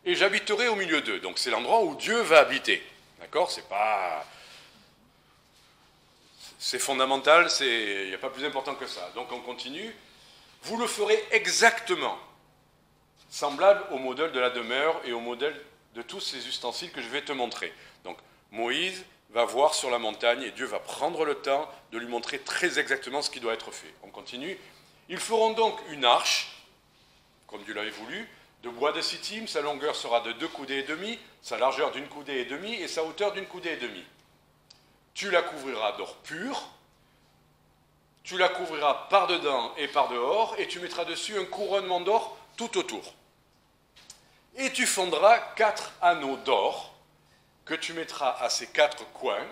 Et j'habiterai au milieu d'eux. Donc c'est l'endroit où Dieu va habiter. D'accord ? C'est fondamental, il n'y a pas plus important que ça. Donc on continue. Vous le ferez exactement, semblable au modèle de la demeure et au modèle de tous ces ustensiles que je vais te montrer. Donc Moïse va voir sur la montagne et Dieu va prendre le temps de lui montrer très exactement ce qui doit être fait. On continue. Ils feront donc une arche, comme Dieu l'avait voulu, de bois de sittim, sa longueur sera de 2 coudées et demi, sa largeur d'une coudée et demie et sa hauteur d'une coudée et demie. Tu la couvriras d'or pur, tu la couvriras par dedans et par dehors, et tu mettras dessus un couronnement d'or tout autour. Et tu fondras 4 anneaux d'or que tu mettras à ces 4 coins,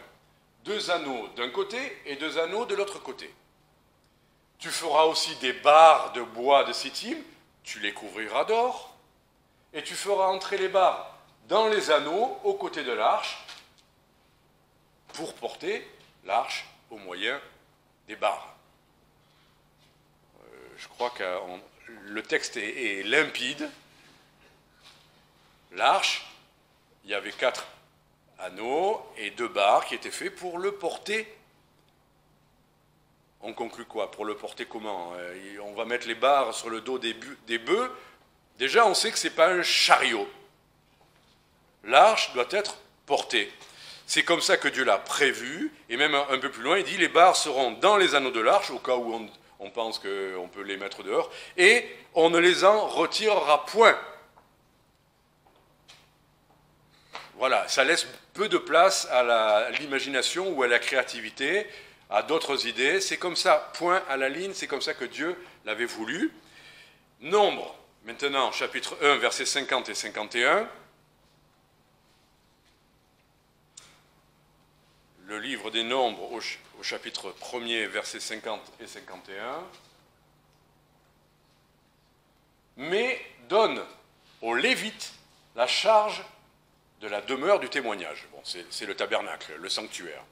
2 anneaux d'un côté et 2 anneaux de l'autre côté. Tu feras aussi des barres de bois de sittim, tu les couvriras d'or, et tu feras entrer les barres dans les anneaux aux côtés de l'arche pour porter l'arche au moyen des barres. Je crois que le texte est limpide. L'arche, il y avait 4 anneaux et 2 barres qui étaient faits pour le porter. On conclut quoi? Pour le porter comment? On va mettre les barres sur le dos des bœufs. Déjà, on sait que ce n'est pas un chariot. L'arche doit être portée. C'est comme ça que Dieu l'a prévu. Et même un peu plus loin, il dit les barres seront dans les anneaux de l'arche, au cas où on pense qu'on peut les mettre dehors, et on ne les en retirera point. Voilà, ça laisse peu de place à l'imagination ou à la créativité, à d'autres idées. C'est comme ça, point à la ligne, c'est comme ça que Dieu l'avait voulu. Nombre, maintenant, chapitre 1, versets 50 et 51. Le livre des Nombres au chapitre 1er, versets 50 et 51. Mais donne aux Lévites la charge de la demeure du témoignage. Bon, c'est le tabernacle, le sanctuaire.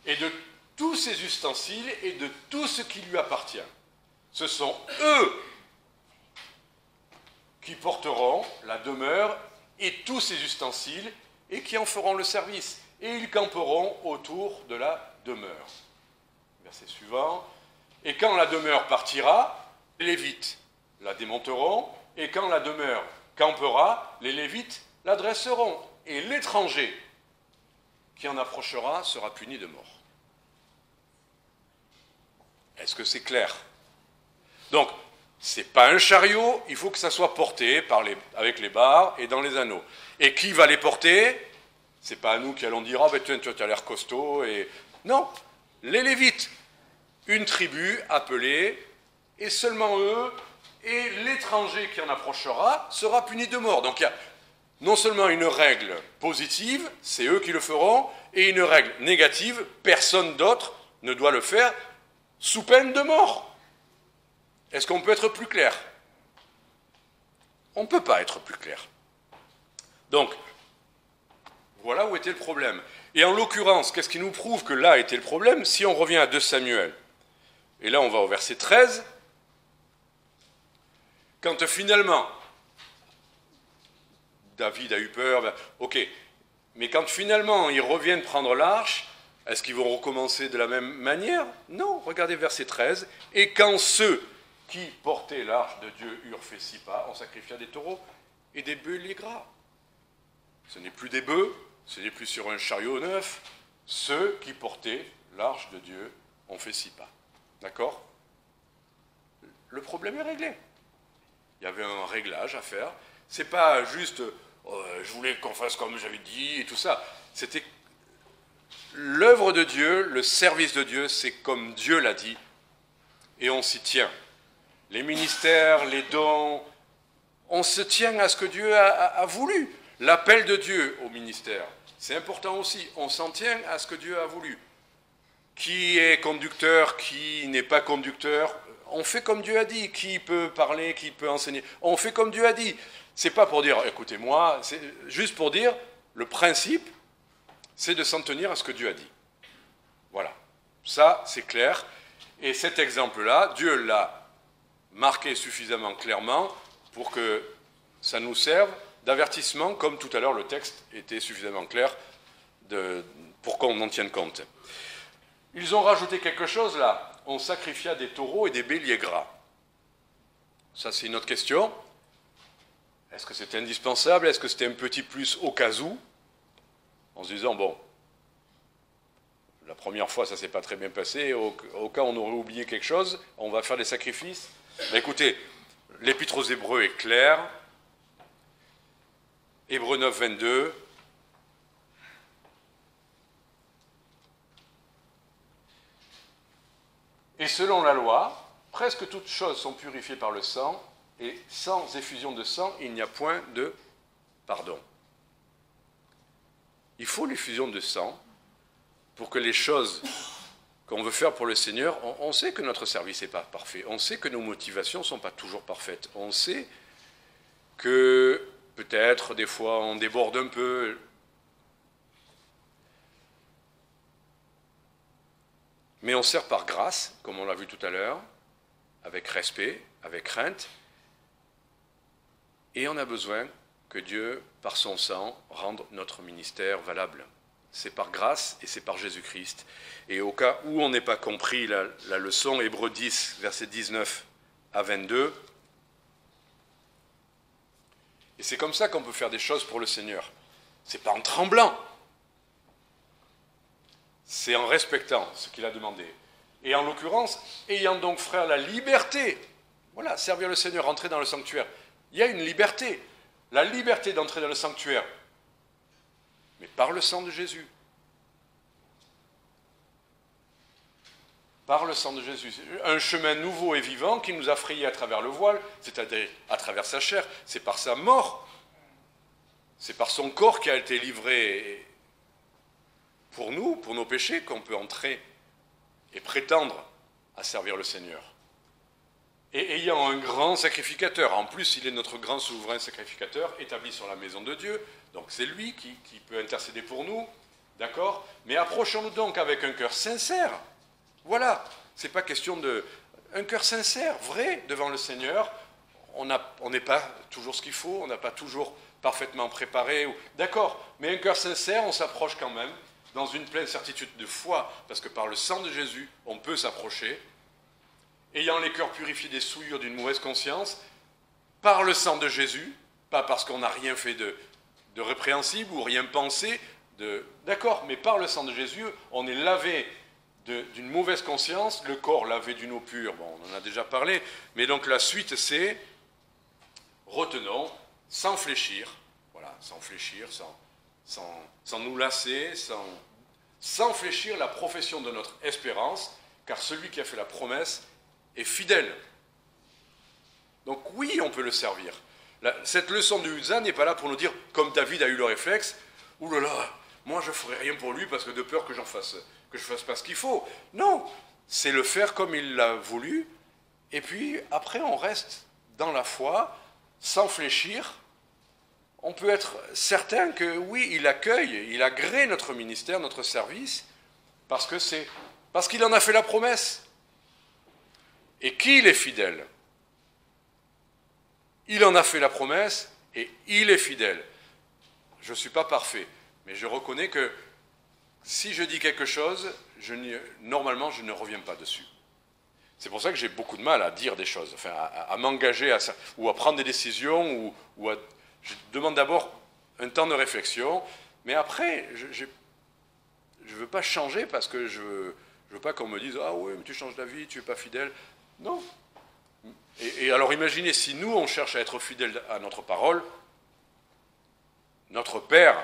Et de tous ses ustensiles et de tout ce qui lui appartient. Ce sont eux qui porteront la demeure et tous ses ustensiles et qui en feront le service. Et ils camperont autour de la demeure. Verset suivant. Et quand la demeure partira, les Lévites la démonteront, et quand la demeure campera, les Lévites la dresseront. Et l'étranger qui en approchera sera puni de mort. Est-ce que c'est clair? Donc, ce n'est pas un chariot, il faut que ça soit porté avec les barres et dans les anneaux. Et qui va les porter? Ce n'est pas à nous qui allons dire « Ah ben tu as l'air costaud » et... Non, les Lévites, une tribu appelée, et seulement eux, et l'étranger qui en approchera sera puni de mort. Donc il y a non seulement une règle positive, c'est eux qui le feront, et une règle négative, personne d'autre ne doit le faire, sous peine de mort. Est-ce qu'on peut être plus clair? On ne peut pas être plus clair. Donc, voilà où était le problème. Et en l'occurrence, qu'est-ce qui nous prouve que là était le problème? Si on revient à 2 Samuel, et là on va au verset 13, quand finalement, David a eu peur, ok, mais quand finalement ils reviennent prendre l'arche, est-ce qu'ils vont recommencer de la même manière? Non, regardez verset 13, et quand ceux qui portaient l'arche de Dieu eurent fait 6 pas, on sacrifia des taureaux et des béliers gras. Ce n'est plus des bœufs, ce n'est plus sur un chariot neuf. Ceux qui portaient l'arche de Dieu ont fait 6 pas. D'accord? Le problème est réglé. Il y avait un réglage à faire. Ce n'est pas juste je voulais qu'on fasse comme j'avais dit et tout ça. C'était l'œuvre de Dieu, le service de Dieu, c'est comme Dieu l'a dit. Et on s'y tient. Les ministères, les dons, on se tient à ce que Dieu a voulu. L'appel de Dieu au ministère, c'est important aussi. On s'en tient à ce que Dieu a voulu. Qui est conducteur, qui n'est pas conducteur, on fait comme Dieu a dit. Qui peut parler, qui peut enseigner, on fait comme Dieu a dit. C'est pas pour dire, écoutez-moi, c'est juste pour dire, le principe, c'est de s'en tenir à ce que Dieu a dit. Voilà. Ça, c'est clair. Et cet exemple-là, Dieu l'a marqué suffisamment clairement pour que ça nous serve d'avertissement, comme tout à l'heure le texte était suffisamment clair pour qu'on en tienne compte. Ils ont rajouté quelque chose là. On sacrifia des taureaux et des béliers gras. Ça, c'est une autre question. Est-ce que c'était indispensable? Est-ce que c'était un petit plus au cas où? En se disant, bon, la première fois, ça ne s'est pas très bien passé. Au cas où on aurait oublié quelque chose, on va faire des sacrifices. Mais écoutez, l'Épître aux Hébreux est clair. Hébreux 9, 22. Et selon la loi, presque toutes choses sont purifiées par le sang, et sans effusion de sang, il n'y a point de pardon. Il faut l'effusion de sang pour que les choses qu'on veut faire pour le Seigneur, on sait que notre service n'est pas parfait, on sait que nos motivations ne sont pas toujours parfaites, on sait que peut-être des fois on déborde un peu. Mais on sert par grâce, comme on l'a vu tout à l'heure, avec respect, avec crainte, et on a besoin que Dieu, par son sang, rende notre ministère valable. C'est par grâce et c'est par Jésus-Christ. Et au cas où on n'ait pas compris la leçon, Hébreux 10, versets 19 à 22, et c'est comme ça qu'on peut faire des choses pour le Seigneur. C'est pas en tremblant, c'est en respectant ce qu'il a demandé. Et en l'occurrence, ayant donc, frère, la liberté, voilà, servir le Seigneur, entrer dans le sanctuaire, il y a une liberté, la liberté d'entrer dans le sanctuaire, mais par le sang de Jésus. Par le sang de Jésus. Un chemin nouveau et vivant qui nous a frayé à travers le voile, c'est-à-dire à travers sa chair, c'est par sa mort, c'est par son corps qui a été livré pour nous, pour nos péchés, qu'on peut entrer et prétendre à servir le Seigneur. Et ayant un grand sacrificateur, en plus il est notre grand souverain sacrificateur, établi sur la maison de Dieu, donc c'est lui qui peut intercéder pour nous, d'accord? Mais approchons-nous donc avec un cœur sincère. Voilà, c'est pas question de... Un cœur sincère, vrai, devant le Seigneur. On n'est pas toujours ce qu'il faut, on n'a pas toujours parfaitement préparé, d'accord, mais un cœur sincère, on s'approche quand même, dans une pleine certitude de foi, parce que par le sang de Jésus, on peut s'approcher, ayant les cœurs purifiés des souillures d'une mauvaise conscience, par le sang de Jésus, pas parce qu'on n'a rien fait de répréhensible ou rien pensé, d'accord, mais par le sang de Jésus, on est lavé d'une mauvaise conscience, le corps lavé d'une eau pure, bon, on en a déjà parlé, mais donc la suite c'est, retenons, sans fléchir, voilà, sans fléchir, sans nous lasser, sans fléchir la profession de notre espérance, car celui qui a fait la promesse est fidèle. Donc oui, on peut le servir. Cette leçon de Uzzah n'est pas là pour nous dire, comme David a eu le réflexe, « Ouh là là, moi je ne ferai rien pour lui parce que de peur que je fasse pas ce qu'il faut. » Non, c'est le faire comme il l'a voulu, et puis après on reste dans la foi, sans fléchir. On peut être certain que oui, il accueille, il agrée notre ministère, notre service, parce qu'il en a fait la promesse. Et qu'il est fidèle. Il en a fait la promesse et il est fidèle. Je ne suis pas parfait, mais je reconnais que si je dis quelque chose, normalement je ne reviens pas dessus. C'est pour ça que j'ai beaucoup de mal à dire des choses, enfin, à m'engager ou à prendre des décisions, je demande d'abord un temps de réflexion, mais après, je ne veux pas changer parce que je ne veux pas qu'on me dise « Ah oui, mais tu changes d'avis, tu n'es pas fidèle. » Non. Et alors imaginez si nous, on cherche à être fidèles à notre parole, notre Père,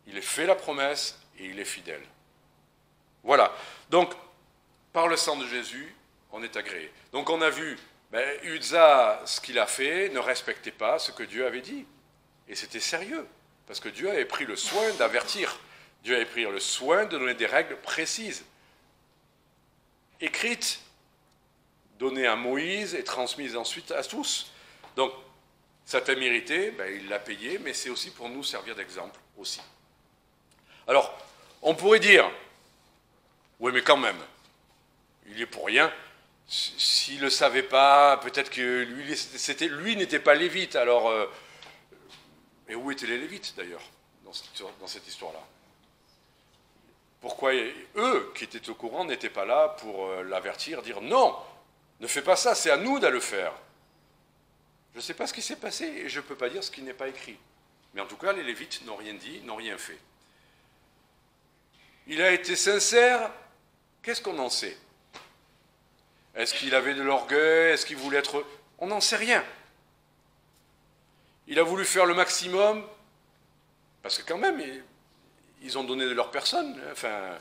il a fait la promesse et il est fidèle. Voilà. Donc, par le sang de Jésus, on est agréé. Donc on a vu, Uzzah, ce qu'il a fait, ne respectait pas ce que Dieu avait dit. Et c'était sérieux, parce que Dieu avait pris le soin d'avertir. Dieu avait pris le soin de donner des règles précises, écrites, données à Moïse et transmises ensuite à tous. Donc, ça t'a mérité, il l'a payé, mais c'est aussi pour nous servir d'exemple aussi. Alors, on pourrait dire, oui, mais quand même, il y est pour rien. S'il ne le savait pas, peut-être que lui n'était pas lévite. Alors, et où étaient les lévites d'ailleurs dans cette histoire-là? Pourquoi eux, qui étaient au courant, n'étaient pas là pour l'avertir, dire non, ne fais pas ça, c'est à nous d'aller le faire. Je ne sais pas ce qui s'est passé et je ne peux pas dire ce qui n'est pas écrit. Mais en tout cas, les lévites n'ont rien dit, n'ont rien fait. Il a été sincère, qu'est-ce qu'on en sait? Est-ce qu'il avait de l'orgueil? Est-ce qu'il voulait être... On n'en sait rien. Il a voulu faire le maximum, parce que quand même, ils ont donné de leur personne. Enfin,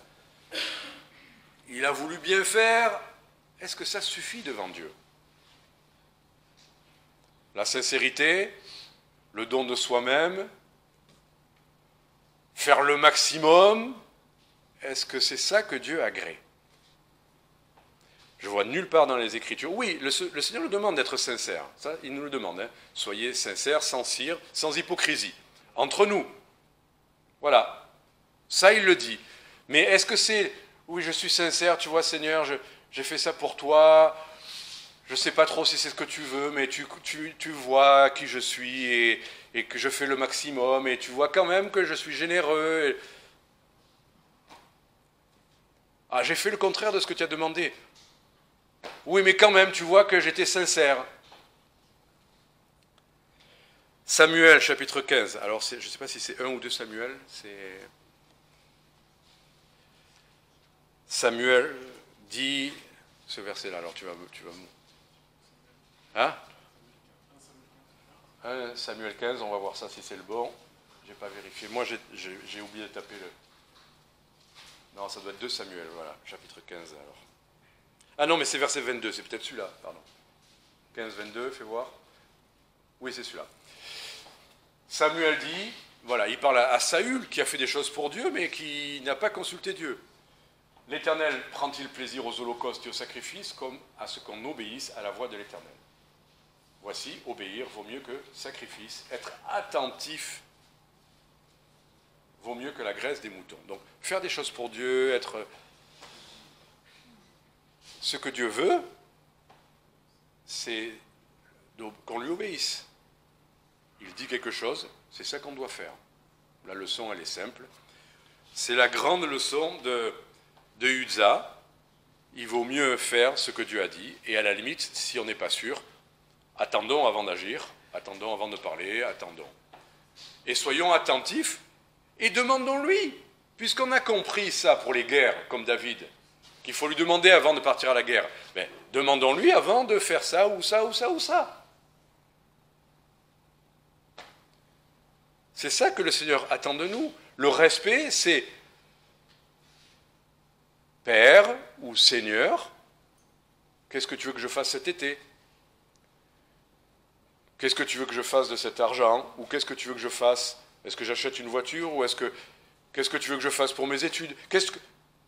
il a voulu bien faire. Est-ce que ça suffit devant Dieu? La sincérité, le don de soi-même, faire le maximum, est-ce que c'est ça que Dieu agrée? Je vois nulle part dans les Écritures. Oui, le Seigneur nous demande d'être sincère. Ça, il nous le demande. Soyez sincères, sans cire, sans hypocrisie. Entre nous. Voilà. Ça, il le dit. Mais est-ce que c'est... Oui, je suis sincère, tu vois, Seigneur, j'ai fait ça pour toi. Je ne sais pas trop si c'est ce que tu veux, mais tu vois qui je suis et que je fais le maximum. Et tu vois quand même que je suis généreux. Ah, j'ai fait le contraire de ce que tu as demandé. Oui, mais quand même, tu vois que j'étais sincère. Samuel, chapitre 15. Alors, je ne sais pas si c'est 1 ou 2 Samuel. C'est... Samuel dit... Ce verset-là, alors tu vas... Hein? 1 Samuel 15, on va voir ça si c'est le bon. Je n'ai pas vérifié. Moi, j'ai oublié de taper le... Non, ça doit être 2 Samuel, voilà. Chapitre 15, alors. Ah non, mais c'est verset 22, c'est peut-être celui-là, pardon. 15, 22, fais voir. Oui, c'est celui-là. Samuel dit, voilà, il parle à Saül, qui a fait des choses pour Dieu, mais qui n'a pas consulté Dieu. L'Éternel prend-il plaisir aux holocaustes et aux sacrifices, comme à ce qu'on obéisse à la voix de l'Éternel? Voici, obéir vaut mieux que sacrifice, être attentif vaut mieux que la graisse des moutons. Donc, faire des choses pour Dieu, être... Ce que Dieu veut, c'est qu'on lui obéisse. Il dit quelque chose, c'est ça qu'on doit faire. La leçon, elle est simple. C'est la grande leçon de Uzzah. Il vaut mieux faire ce que Dieu a dit, et à la limite, si on n'est pas sûr, attendons avant d'agir, attendons avant de parler, attendons. Et soyons attentifs, et demandons-lui, puisqu'on a compris ça pour les guerres, comme David, qu'il faut lui demander avant de partir à la guerre. Mais demandons-lui avant de faire ça, ou ça, ou ça, ou ça. C'est ça que le Seigneur attend de nous. Le respect, c'est Père ou Seigneur, qu'est-ce que tu veux que je fasse cet été? Qu'est-ce que tu veux que je fasse de cet argent? Ou qu'est-ce que tu veux que je fasse? Est-ce que j'achète une voiture? Ou qu'est-ce que tu veux que je fasse pour mes études?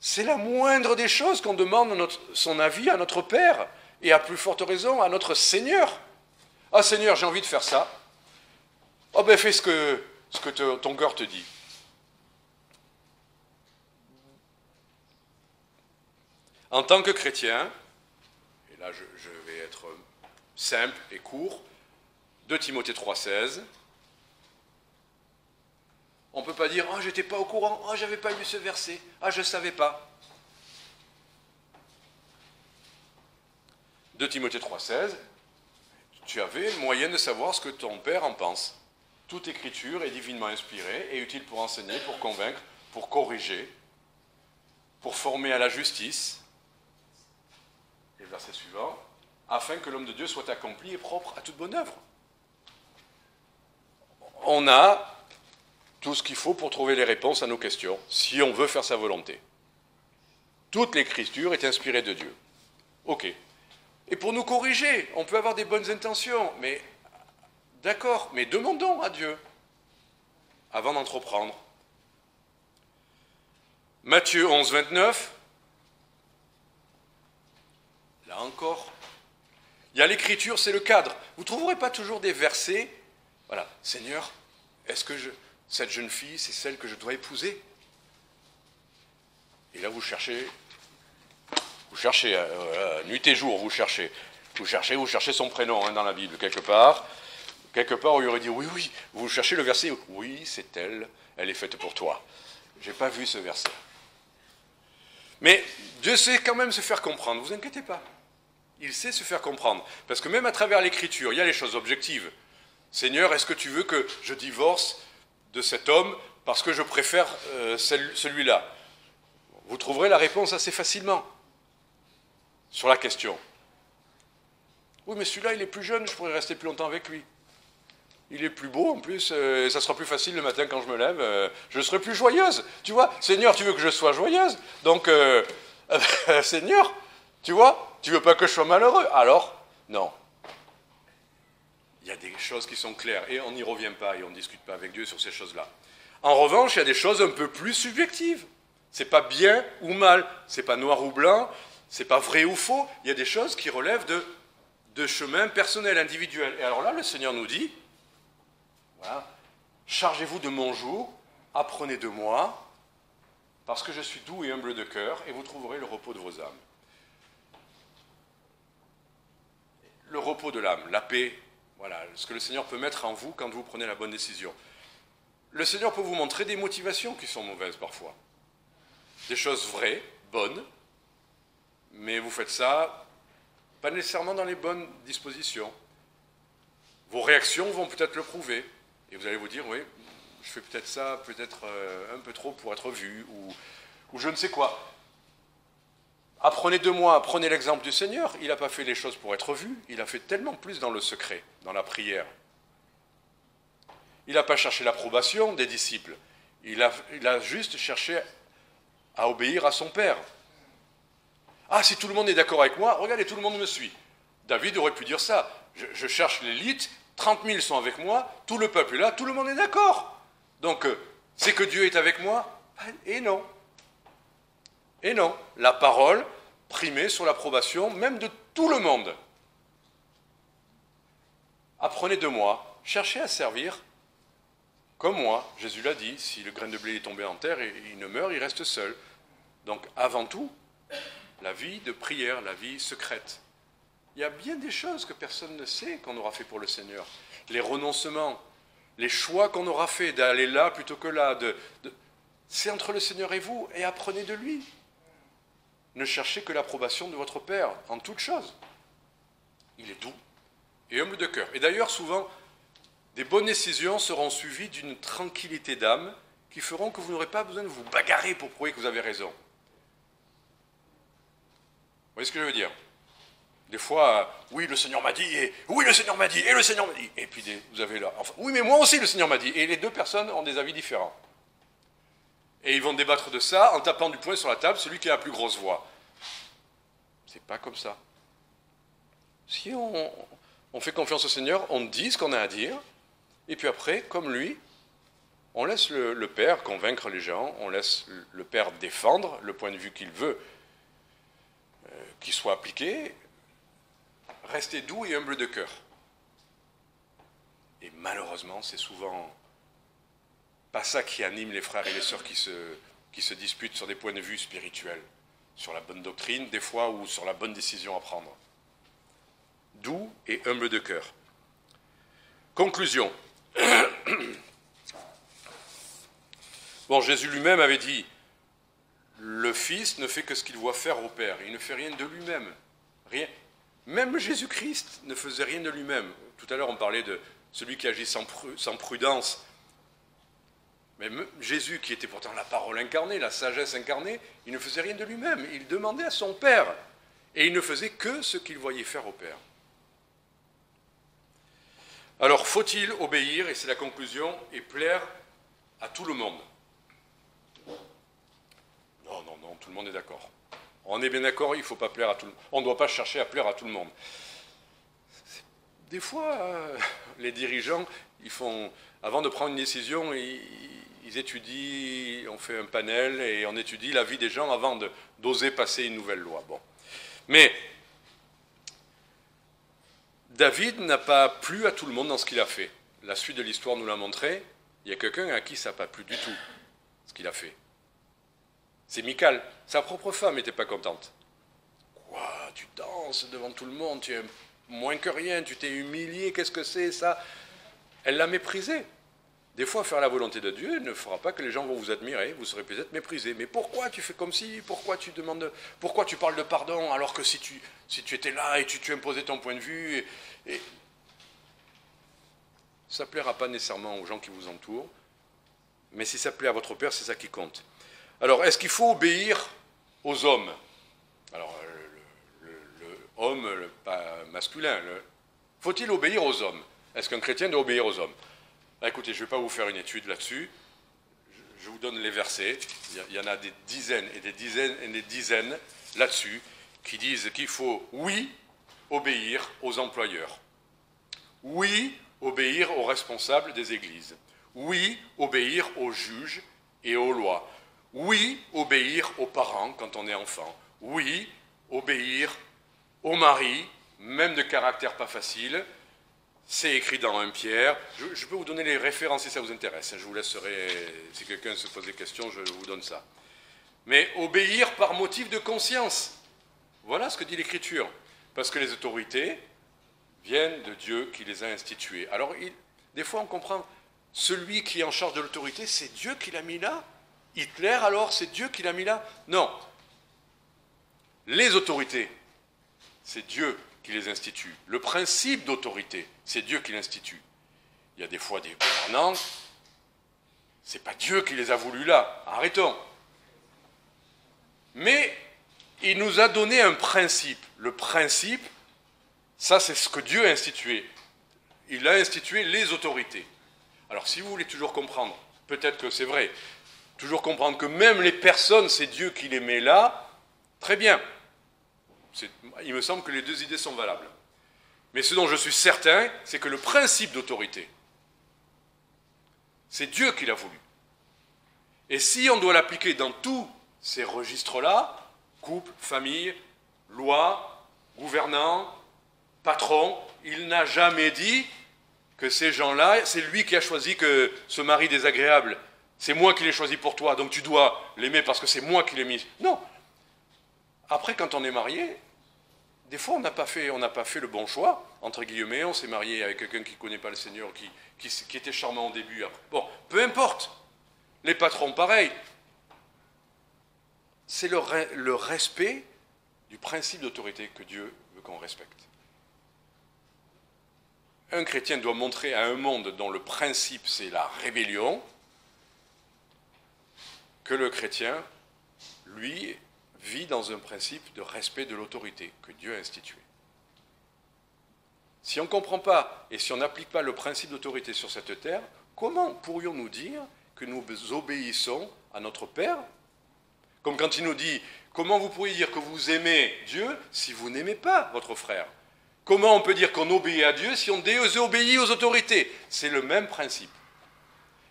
C'est la moindre des choses qu'on demande son avis à notre Père, et à plus forte raison à notre Seigneur. Ah Seigneur, j'ai envie de faire ça. Oh ben fais ce que ton cœur te dit. En tant que chrétien, et là je vais être simple et court, 2 Timothée 3,16, on ne peut pas dire « Oh, j'étais pas au courant, oh, j'avais pas lu ce verset, ah, je ne savais pas ». 2 Timothée 3,16, tu avais le moyen de savoir ce que ton Père en pense. Toute écriture est divinement inspirée et utile pour enseigner, pour convaincre, pour corriger, pour former à la justice. Et le verset suivant, afin que l'homme de Dieu soit accompli et propre à toute bonne œuvre. On a tout ce qu'il faut pour trouver les réponses à nos questions, si on veut faire sa volonté. Toute l'écriture est inspirée de Dieu. Ok. Et pour nous corriger, on peut avoir des bonnes intentions, mais d'accord, mais demandons à Dieu. avant d'entreprendre. Matthieu 11, 29. Là encore, il y a l'écriture, c'est le cadre. Vous ne trouverez pas toujours des versets. Voilà, Seigneur, est-ce que cette jeune fille, c'est celle que je dois épouser? Et là, vous cherchez, nuit et jour, vous cherchez son prénom dans la Bible, quelque part. Quelque part, on lui aurait dit, oui, vous cherchez le verset, oui, c'est elle est faite pour toi. Je n'ai pas vu ce verset. Mais Dieu sait quand même se faire comprendre, ne vous inquiétez pas. Il sait se faire comprendre. Parce que même à travers l'écriture, il y a les choses objectives. Seigneur, est-ce que tu veux que je divorce de cet homme parce que je préfère celui-là? Vous trouverez la réponse assez facilement sur la question. Oui, mais celui-là, il est plus jeune, je pourrais rester plus longtemps avec lui. Il est plus beau, en plus, ça sera plus facile le matin quand je me lève, je serai plus joyeuse. Tu vois, Seigneur, tu veux que je sois joyeuse? Donc, Seigneur, tu vois, tu veux pas que je sois malheureux? Alors, non. Il y a des choses qui sont claires, et on n'y revient pas, et on ne discute pas avec Dieu sur ces choses-là. En revanche, il y a des choses un peu plus subjectives. C'est pas bien ou mal, c'est pas noir ou blanc, c'est pas vrai ou faux, il y a des choses qui relèvent de chemins personnels, individuels. Et alors là, le Seigneur nous dit, voilà, chargez-vous de mon joug, apprenez de moi, parce que je suis doux et humble de cœur, et vous trouverez le repos de vos âmes. Le repos de l'âme, la paix, voilà, ce que le Seigneur peut mettre en vous quand vous prenez la bonne décision. Le Seigneur peut vous montrer des motivations qui sont mauvaises parfois. Des choses vraies, bonnes, mais vous faites ça pas nécessairement dans les bonnes dispositions. Vos réactions vont peut-être le prouver. Et vous allez vous dire, oui, je fais peut-être ça, peut-être un peu trop pour être vu, ou je ne sais quoi. Apprenez de moi, prenez l'exemple du Seigneur. Il n'a pas fait les choses pour être vu, il a fait tellement plus dans le secret, dans la prière. Il n'a pas cherché l'approbation des disciples. Il a juste cherché à obéir à son Père. Ah, si tout le monde est d'accord avec moi, regardez, tout le monde me suit. David aurait pu dire ça. Je cherche l'élite, 30 000 sont avec moi, tout le peuple est là, tout le monde est d'accord. Donc, c'est que Dieu est avec moi? Et non. Et non. La parole primait sur l'approbation même de tout le monde. Apprenez de moi, cherchez à servir comme moi. Jésus l'a dit, si le grain de blé est tombé en terre, et il ne meurt, il reste seul. Donc, avant tout, la vie de prière, la vie secrète. Il y a bien des choses que personne ne sait qu'on aura fait pour le Seigneur. Les renoncements, les choix qu'on aura fait d'aller là plutôt que là. C'est entre le Seigneur et vous, et apprenez de lui. Ne cherchez que l'approbation de votre Père en toutes choses. Il est doux et humble de cœur. Et d'ailleurs, souvent, des bonnes décisions seront suivies d'une tranquillité d'âme qui feront que vous n'aurez pas besoin de vous bagarrer pour prouver que vous avez raison. Vous voyez ce que je veux dire? Des fois, oui, le Seigneur m'a dit, et oui, le Seigneur m'a dit, et le Seigneur m'a dit. Et puis vous avez là, enfin, oui, mais moi aussi, le Seigneur m'a dit. Et les deux personnes ont des avis différents. Et ils vont débattre de ça en tapant du poing sur la table, celui qui a la plus grosse voix. C'est pas comme ça. Si on fait confiance au Seigneur, on dit ce qu'on a à dire, et puis après, comme lui, on laisse le Père convaincre les gens, on laisse le Père défendre le point de vue qu'il veut qu'il soit appliqué. Restez doux et humble de cœur. Et malheureusement, c'est souvent pas ça qui anime les frères et les sœurs qui se disputent sur des points de vue spirituels, sur la bonne doctrine, des fois, ou sur la bonne décision à prendre. Doux et humble de cœur. Conclusion. Bon, Jésus lui-même avait dit, le Fils ne fait que ce qu'il voit faire au Père. Il ne fait rien de lui-même. Rien. Même Jésus-Christ ne faisait rien de lui-même. Tout à l'heure, on parlait de celui qui agit sans prudence. Mais Jésus, qui était pourtant la parole incarnée, la sagesse incarnée, il ne faisait rien de lui-même. Il demandait à son Père. Et il ne faisait que ce qu'il voyait faire au Père. Alors, faut-il obéir, et c'est la conclusion, et plaire à tout le monde? Non, tout le monde est d'accord. On est bien d'accord, il ne faut pas plaire à tout le monde. On ne doit pas chercher à plaire à tout le monde. Des fois, les dirigeants, ils font avant de prendre une décision, ils étudient, on fait un panel et on étudie l'avis des gens avant d'oser passer une nouvelle loi. Bon. Mais David n'a pas plu à tout le monde dans ce qu'il a fait. La suite de l'histoire nous l'a montré. Il y a quelqu'un à qui ça n'a pas plu du tout, ce qu'il a fait. C'est Michal. Sa propre femme n'était pas contente. Quoi, tu danses devant tout le monde, tu es moins que rien, tu t'es humilié, qu'est-ce que c'est ça? Elle l'a méprisé. Des fois, faire la volonté de Dieu ne fera pas que les gens vont vous admirer, vous serez peut-être méprisé. Mais pourquoi tu fais comme si? Pourquoi tu demandes? Pourquoi tu parles de pardon alors que si tu étais là et tu imposais ton point de vue ça ne plaira pas nécessairement aux gens qui vous entourent, mais si ça plaît à votre Père, c'est ça qui compte. Alors, est-ce qu'il faut obéir aux hommes? Alors, homme, pas masculin. Faut-il obéir aux hommes? Est-ce qu'un chrétien doit obéir aux hommes? Écoutez, je ne vais pas vous faire une étude là-dessus. Je vous donne les versets. Il y en a des dizaines et des dizaines et des dizaines là-dessus qui disent qu'il faut, oui, obéir aux employeurs. Oui, obéir aux responsables des églises. Oui, obéir aux juges et aux lois. Oui, obéir aux parents quand on est enfant. Oui, obéir aux maris, même de caractère pas facile. C'est écrit dans 1 Pierre. Je peux vous donner les références si ça vous intéresse. Je vous laisserai, si quelqu'un se pose des questions, je vous donne ça. Mais obéir par motif de conscience. Voilà ce que dit l'Écriture. Parce que les autorités viennent de Dieu qui les a instituées. Alors, des fois, on comprend, celui qui est en charge de l'autorité, c'est Dieu qui l'a mis là. Hitler, alors, c'est Dieu qui l'a mis là? Non. Les autorités, c'est Dieu qui les institue. Le principe d'autorité, c'est Dieu qui l'institue. Il y a des fois des gouvernants, c'est pas Dieu qui les a voulus là. Arrêtons. Mais il nous a donné un principe. Le principe, ça c'est ce que Dieu a institué. Il a institué les autorités. Alors si vous voulez toujours comprendre, peut-être que c'est vrai, toujours comprendre que même les personnes, c'est Dieu qui les met là, très bien. Il me semble que les deux idées sont valables. Mais ce dont je suis certain, c'est que le principe d'autorité, c'est Dieu qui l'a voulu. Et si on doit l'appliquer dans tous ces registres-là, couple, famille, loi, gouvernant, patron, il n'a jamais dit que ces gens-là, c'est lui qui a choisi que ce mari désagréable, c'est moi qui l'ai choisi pour toi, donc tu dois l'aimer parce que c'est moi qui l'ai mis. Non. Après, quand on est marié, des fois, on n'a pas fait le bon choix, entre guillemets, on s'est marié avec quelqu'un qui ne connaît pas le Seigneur, qui était charmant au début. Bon, peu importe. Les patrons, pareil. C'est le respect du principe d'autorité que Dieu veut qu'on respecte. Un chrétien doit montrer à un monde dont le principe, c'est la rébellion, que le chrétien, lui, vit dans un principe de respect de l'autorité que Dieu a institué. Si on ne comprend pas et si on n'applique pas le principe d'autorité sur cette terre, comment pourrions-nous dire que nous obéissons à notre Père? Comme quand il nous dit, comment vous pourriez dire que vous aimez Dieu si vous n'aimez pas votre frère? Comment on peut dire qu'on obéit à Dieu si on désobéit aux autorités? C'est le même principe.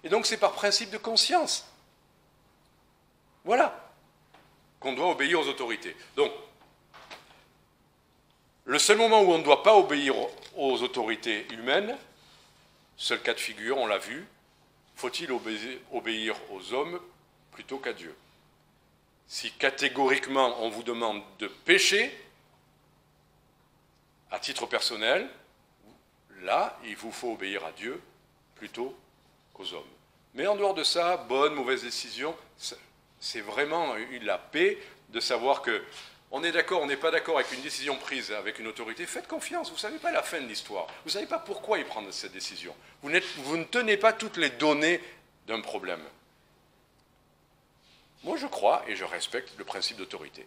Et donc c'est par principe de conscience. Voilà. Qu'on doit obéir aux autorités. Donc, le seul moment où on ne doit pas obéir aux autorités humaines, seul cas de figure, on l'a vu, faut-il obéir aux hommes plutôt qu'à Dieu? Si catégoriquement on vous demande de pécher, à titre personnel, là, il vous faut obéir à Dieu plutôt qu'aux hommes. Mais en dehors de ça, bonne, mauvaise décision, c'est vraiment la paix de savoir que on est d'accord, on n'est pas d'accord avec une décision prise avec une autorité. Faites confiance, vous ne savez pas la fin de l'histoire. Vous ne savez pas pourquoi ils prennent cette décision. Vous ne tenez pas toutes les données d'un problème. Moi, je crois et je respecte le principe d'autorité.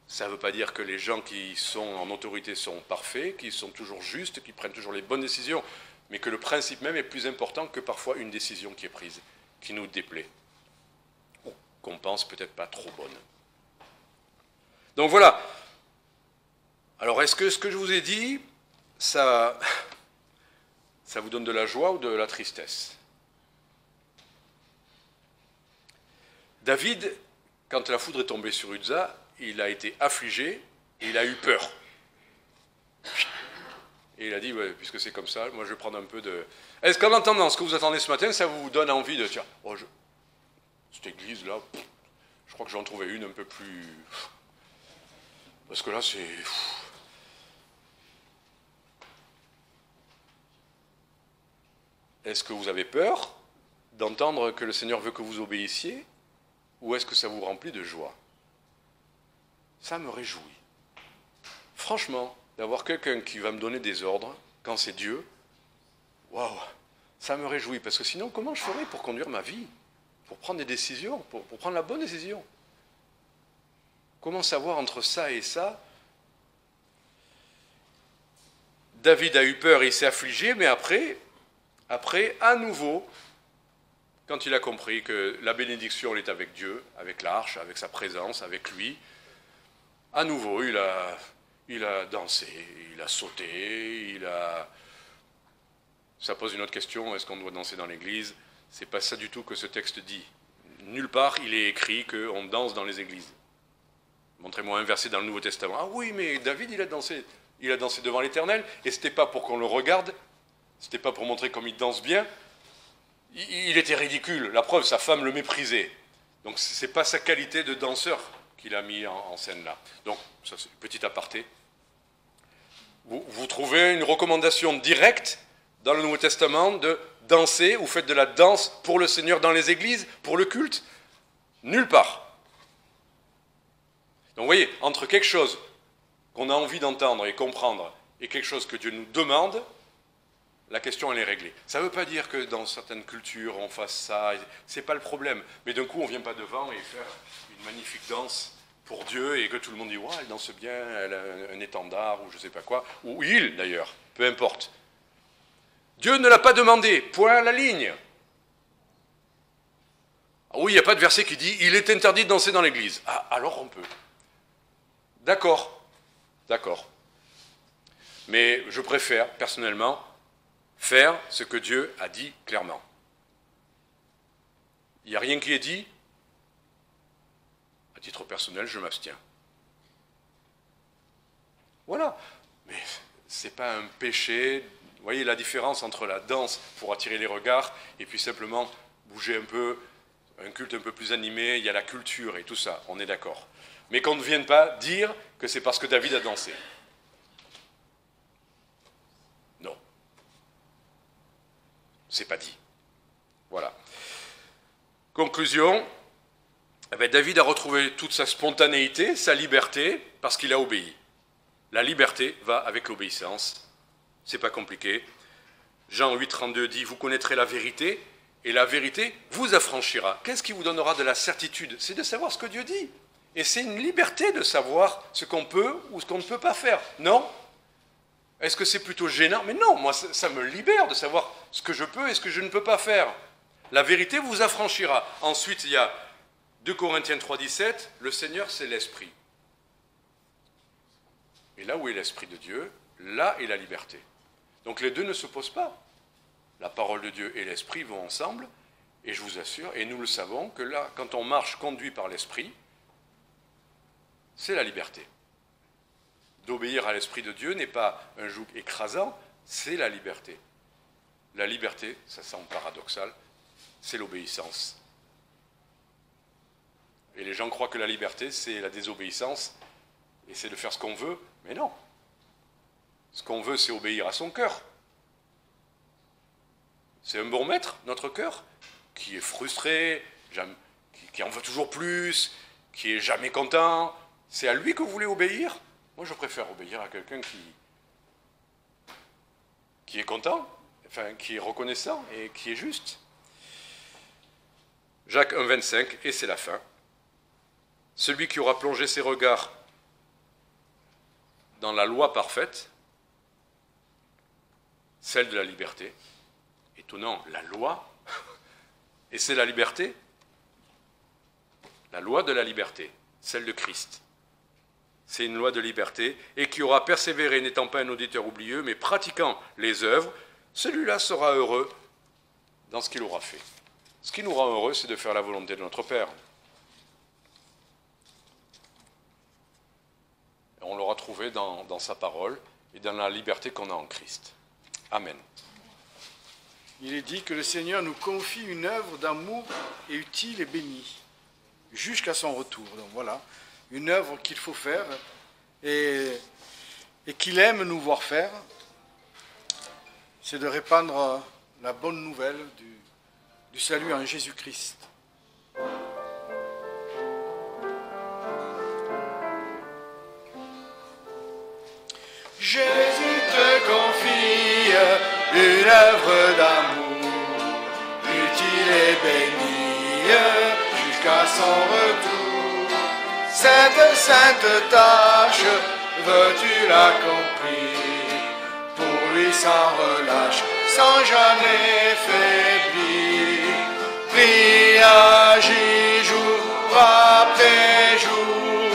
Ça ne veut pas dire que les gens qui sont en autorité sont parfaits, qu'ils sont toujours justes, qu'ils prennent toujours les bonnes décisions, mais que le principe même est plus important que parfois une décision qui est prise, qui nous déplaît, ou qu'on pense peut-être pas trop bonne. Donc voilà. Alors est-ce que ce que je vous ai dit, ça Ça vous donne de la joie ou de la tristesse? David, quand la foudre est tombée sur Uza, il a été affligé et il a eu peur. Et il a dit, ouais, puisque c'est comme ça, moi je vais prendre un peu de... Est-ce qu'en entendant ce que vous attendez ce matin, ça vous donne envie de dire, oh, cette église-là, je crois que j'en trouvais une un peu plus... Parce que là, c'est... Est-ce que vous avez peur d'entendre que le Seigneur veut que vous obéissiez, ou est-ce que ça vous remplit de joie? Ça me réjouit. Franchement, d'avoir quelqu'un qui va me donner des ordres, quand c'est Dieu, waouh, ça me réjouit, parce que sinon, comment je ferais pour conduire ma vie, pour prendre des décisions, pour prendre la bonne décision? Comment savoir entre ça et ça? David a eu peur et il s'est affligé, mais après, à nouveau, quand il a compris que la bénédiction, elle est avec Dieu, avec l'arche, avec sa présence, avec lui, à nouveau, il a dansé, il a sauté, Ça pose une autre question, est-ce qu'on doit danser dans l'église? C'est pas ça du tout que ce texte dit. Nulle part, il est écrit qu'on danse dans les églises. Montrez-moi un verset dans le Nouveau Testament. Ah oui, mais David, il a dansé devant l'Éternel, et c'était pas pour qu'on le regarde, c'était pas pour montrer comme il danse bien. Il était ridicule. La preuve, sa femme le méprisait. Donc c'est pas sa qualité de danseur qu'il a mis en scène là. Donc, ça c'est un petit aparté. Vous trouvez une recommandation directe dans le Nouveau Testament de danser, ou faites de la danse pour le Seigneur dans les églises, pour le culte? Nulle part. Donc vous voyez, entre quelque chose qu'on a envie d'entendre et comprendre et quelque chose que Dieu nous demande, la question elle est réglée. Ça ne veut pas dire que dans certaines cultures on fasse ça, c'est pas le problème. Mais d'un coup on ne vient pas devant et faire une magnifique danse pour Dieu et que tout le monde dit ouais, elle danse bien, elle a un étendard ou je ne sais pas quoi, ou il d'ailleurs, peu importe. Dieu ne l'a pas demandé, point à la ligne. Ah oui, il n'y a pas de verset qui dit il est interdit de danser dans l'église. Ah, alors on peut. D'accord, d'accord. Mais je préfère personnellement faire ce que Dieu a dit clairement. Il n'y a rien qui est dit. À titre personnel, je m'abstiens. Voilà. Mais ce n'est pas un péché. Vous voyez la différence entre la danse pour attirer les regards et puis simplement bouger un peu, un culte un peu plus animé, il y a la culture et tout ça, on est d'accord. Mais qu'on ne vienne pas dire que c'est parce que David a dansé. Non. C'est pas dit. Voilà. Conclusion, David a retrouvé toute sa spontanéité, sa liberté, parce qu'il a obéi. La liberté va avec l'obéissance. C'est pas compliqué. Jean 8, 32 dit « Vous connaîtrez la vérité, et la vérité vous affranchira. » Qu'est-ce qui vous donnera de la certitude? C'est de savoir ce que Dieu dit. Et c'est une liberté de savoir ce qu'on peut ou ce qu'on ne peut pas faire. Non? Est-ce que c'est plutôt gênant? Mais non, moi ça me libère de savoir ce que je peux et ce que je ne peux pas faire. La vérité vous affranchira. Ensuite, il y a 2 Corinthiens 3, 17, le Seigneur c'est l'Esprit. Et là où est l'Esprit de Dieu, là est la liberté. Donc les deux ne s'opposent pas. La parole de Dieu et l'Esprit vont ensemble, et je vous assure, et nous le savons, que là, quand on marche conduit par l'Esprit, c'est la liberté. D'obéir à l'Esprit de Dieu n'est pas un joug écrasant, c'est la liberté. La liberté, ça semble paradoxal, c'est l'obéissance. Et les gens croient que la liberté, c'est la désobéissance, et c'est de faire ce qu'on veut, mais non. Ce qu'on veut, c'est obéir à son cœur. C'est un bon maître, notre cœur, qui est frustré, qui en veut toujours plus, qui est jamais content. C'est à lui que vous voulez obéir? Moi, je préfère obéir à quelqu'un qui est content, enfin, qui est reconnaissant et qui est juste. Jacques 1, 25, et c'est la fin. Celui qui aura plongé ses regards dans la loi parfaite, celle de la liberté. Étonnant, la loi, et c'est la liberté, la loi de la liberté, celle de Christ. C'est une loi de liberté, et qui aura persévéré, n'étant pas un auditeur oublieux, mais pratiquant les œuvres, celui-là sera heureux dans ce qu'il aura fait. Ce qui nous rend heureux, c'est de faire la volonté de notre Père. Et on l'aura trouvé dans sa parole et dans la liberté qu'on a en Christ. Amen. Il est dit que le Seigneur nous confie une œuvre d'amour et utile et bénie, jusqu'à son retour. Donc voilà, une œuvre qu'il faut faire et qu'il aime nous voir faire, c'est de répandre la bonne nouvelle du salut en Jésus-Christ. Jésus te confie une œuvre d'amour, utile et bénie, jusqu'à son retour. Cette sainte tâche, veux-tu l'accomplir, pour lui sans relâche, sans jamais faiblir. Prie, agis jour après jour,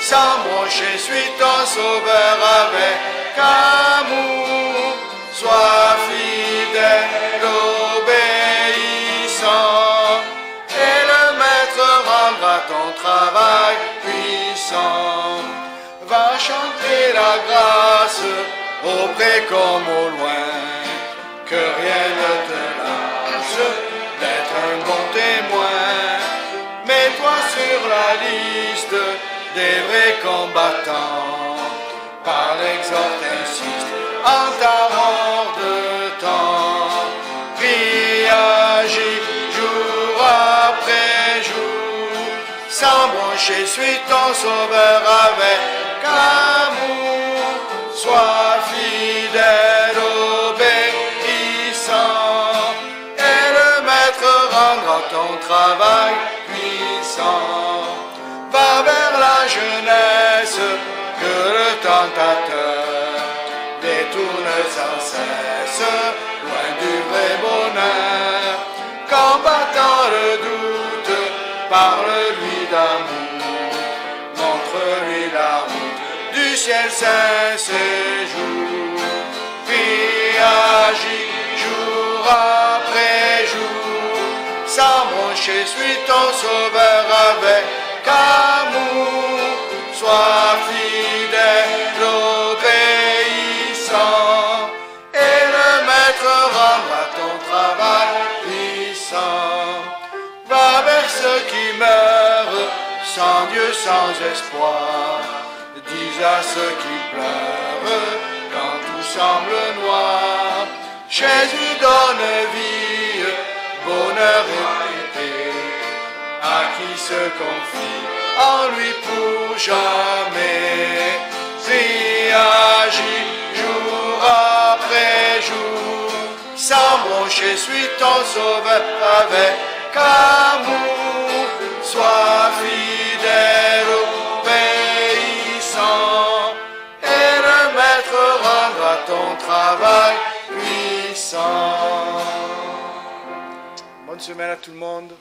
sans broncher, suis ton sauveur avec amour. Sois fidèle, obéissant, et le maître rendra ton travail puissant. Va chanter la grâce, auprès comme au loin, que rien ne te lasse d'être un bon témoin. Mets-toi sur la liste des vrais combattants, par l'exemple insiste en ta mort de temps. Prie, agis jour après jour, sans broncher, suis ton sauveur avec amour. Sois fidèle, obéissant, et le maître rendra ton travail puissant. Va vers la jeunesse, que le tentateur détourne sans cesse, loin du vrai bonheur. Combattant le doute, parle-lui d'amour, montre-lui la route du ciel saint séjour. Puis agis jour après jour, sans broncher, suis ton sauveur avec amour. Sois fidèle, obéissant, et le maître rendra ton travail puissant. Va vers ceux qui meurent, sans Dieu, sans espoir. Dis à ceux qui pleurent, quand tout semble noir. Jésus donne vie, bonheur et paix, à qui se confie en lui pour jamais. Agis jour après jour, sans broncher, suis ton sauveur avec amour. Sois fidèle, obéissant, et le maître rendra ton travail puissant. Bonne semaine à tout le monde.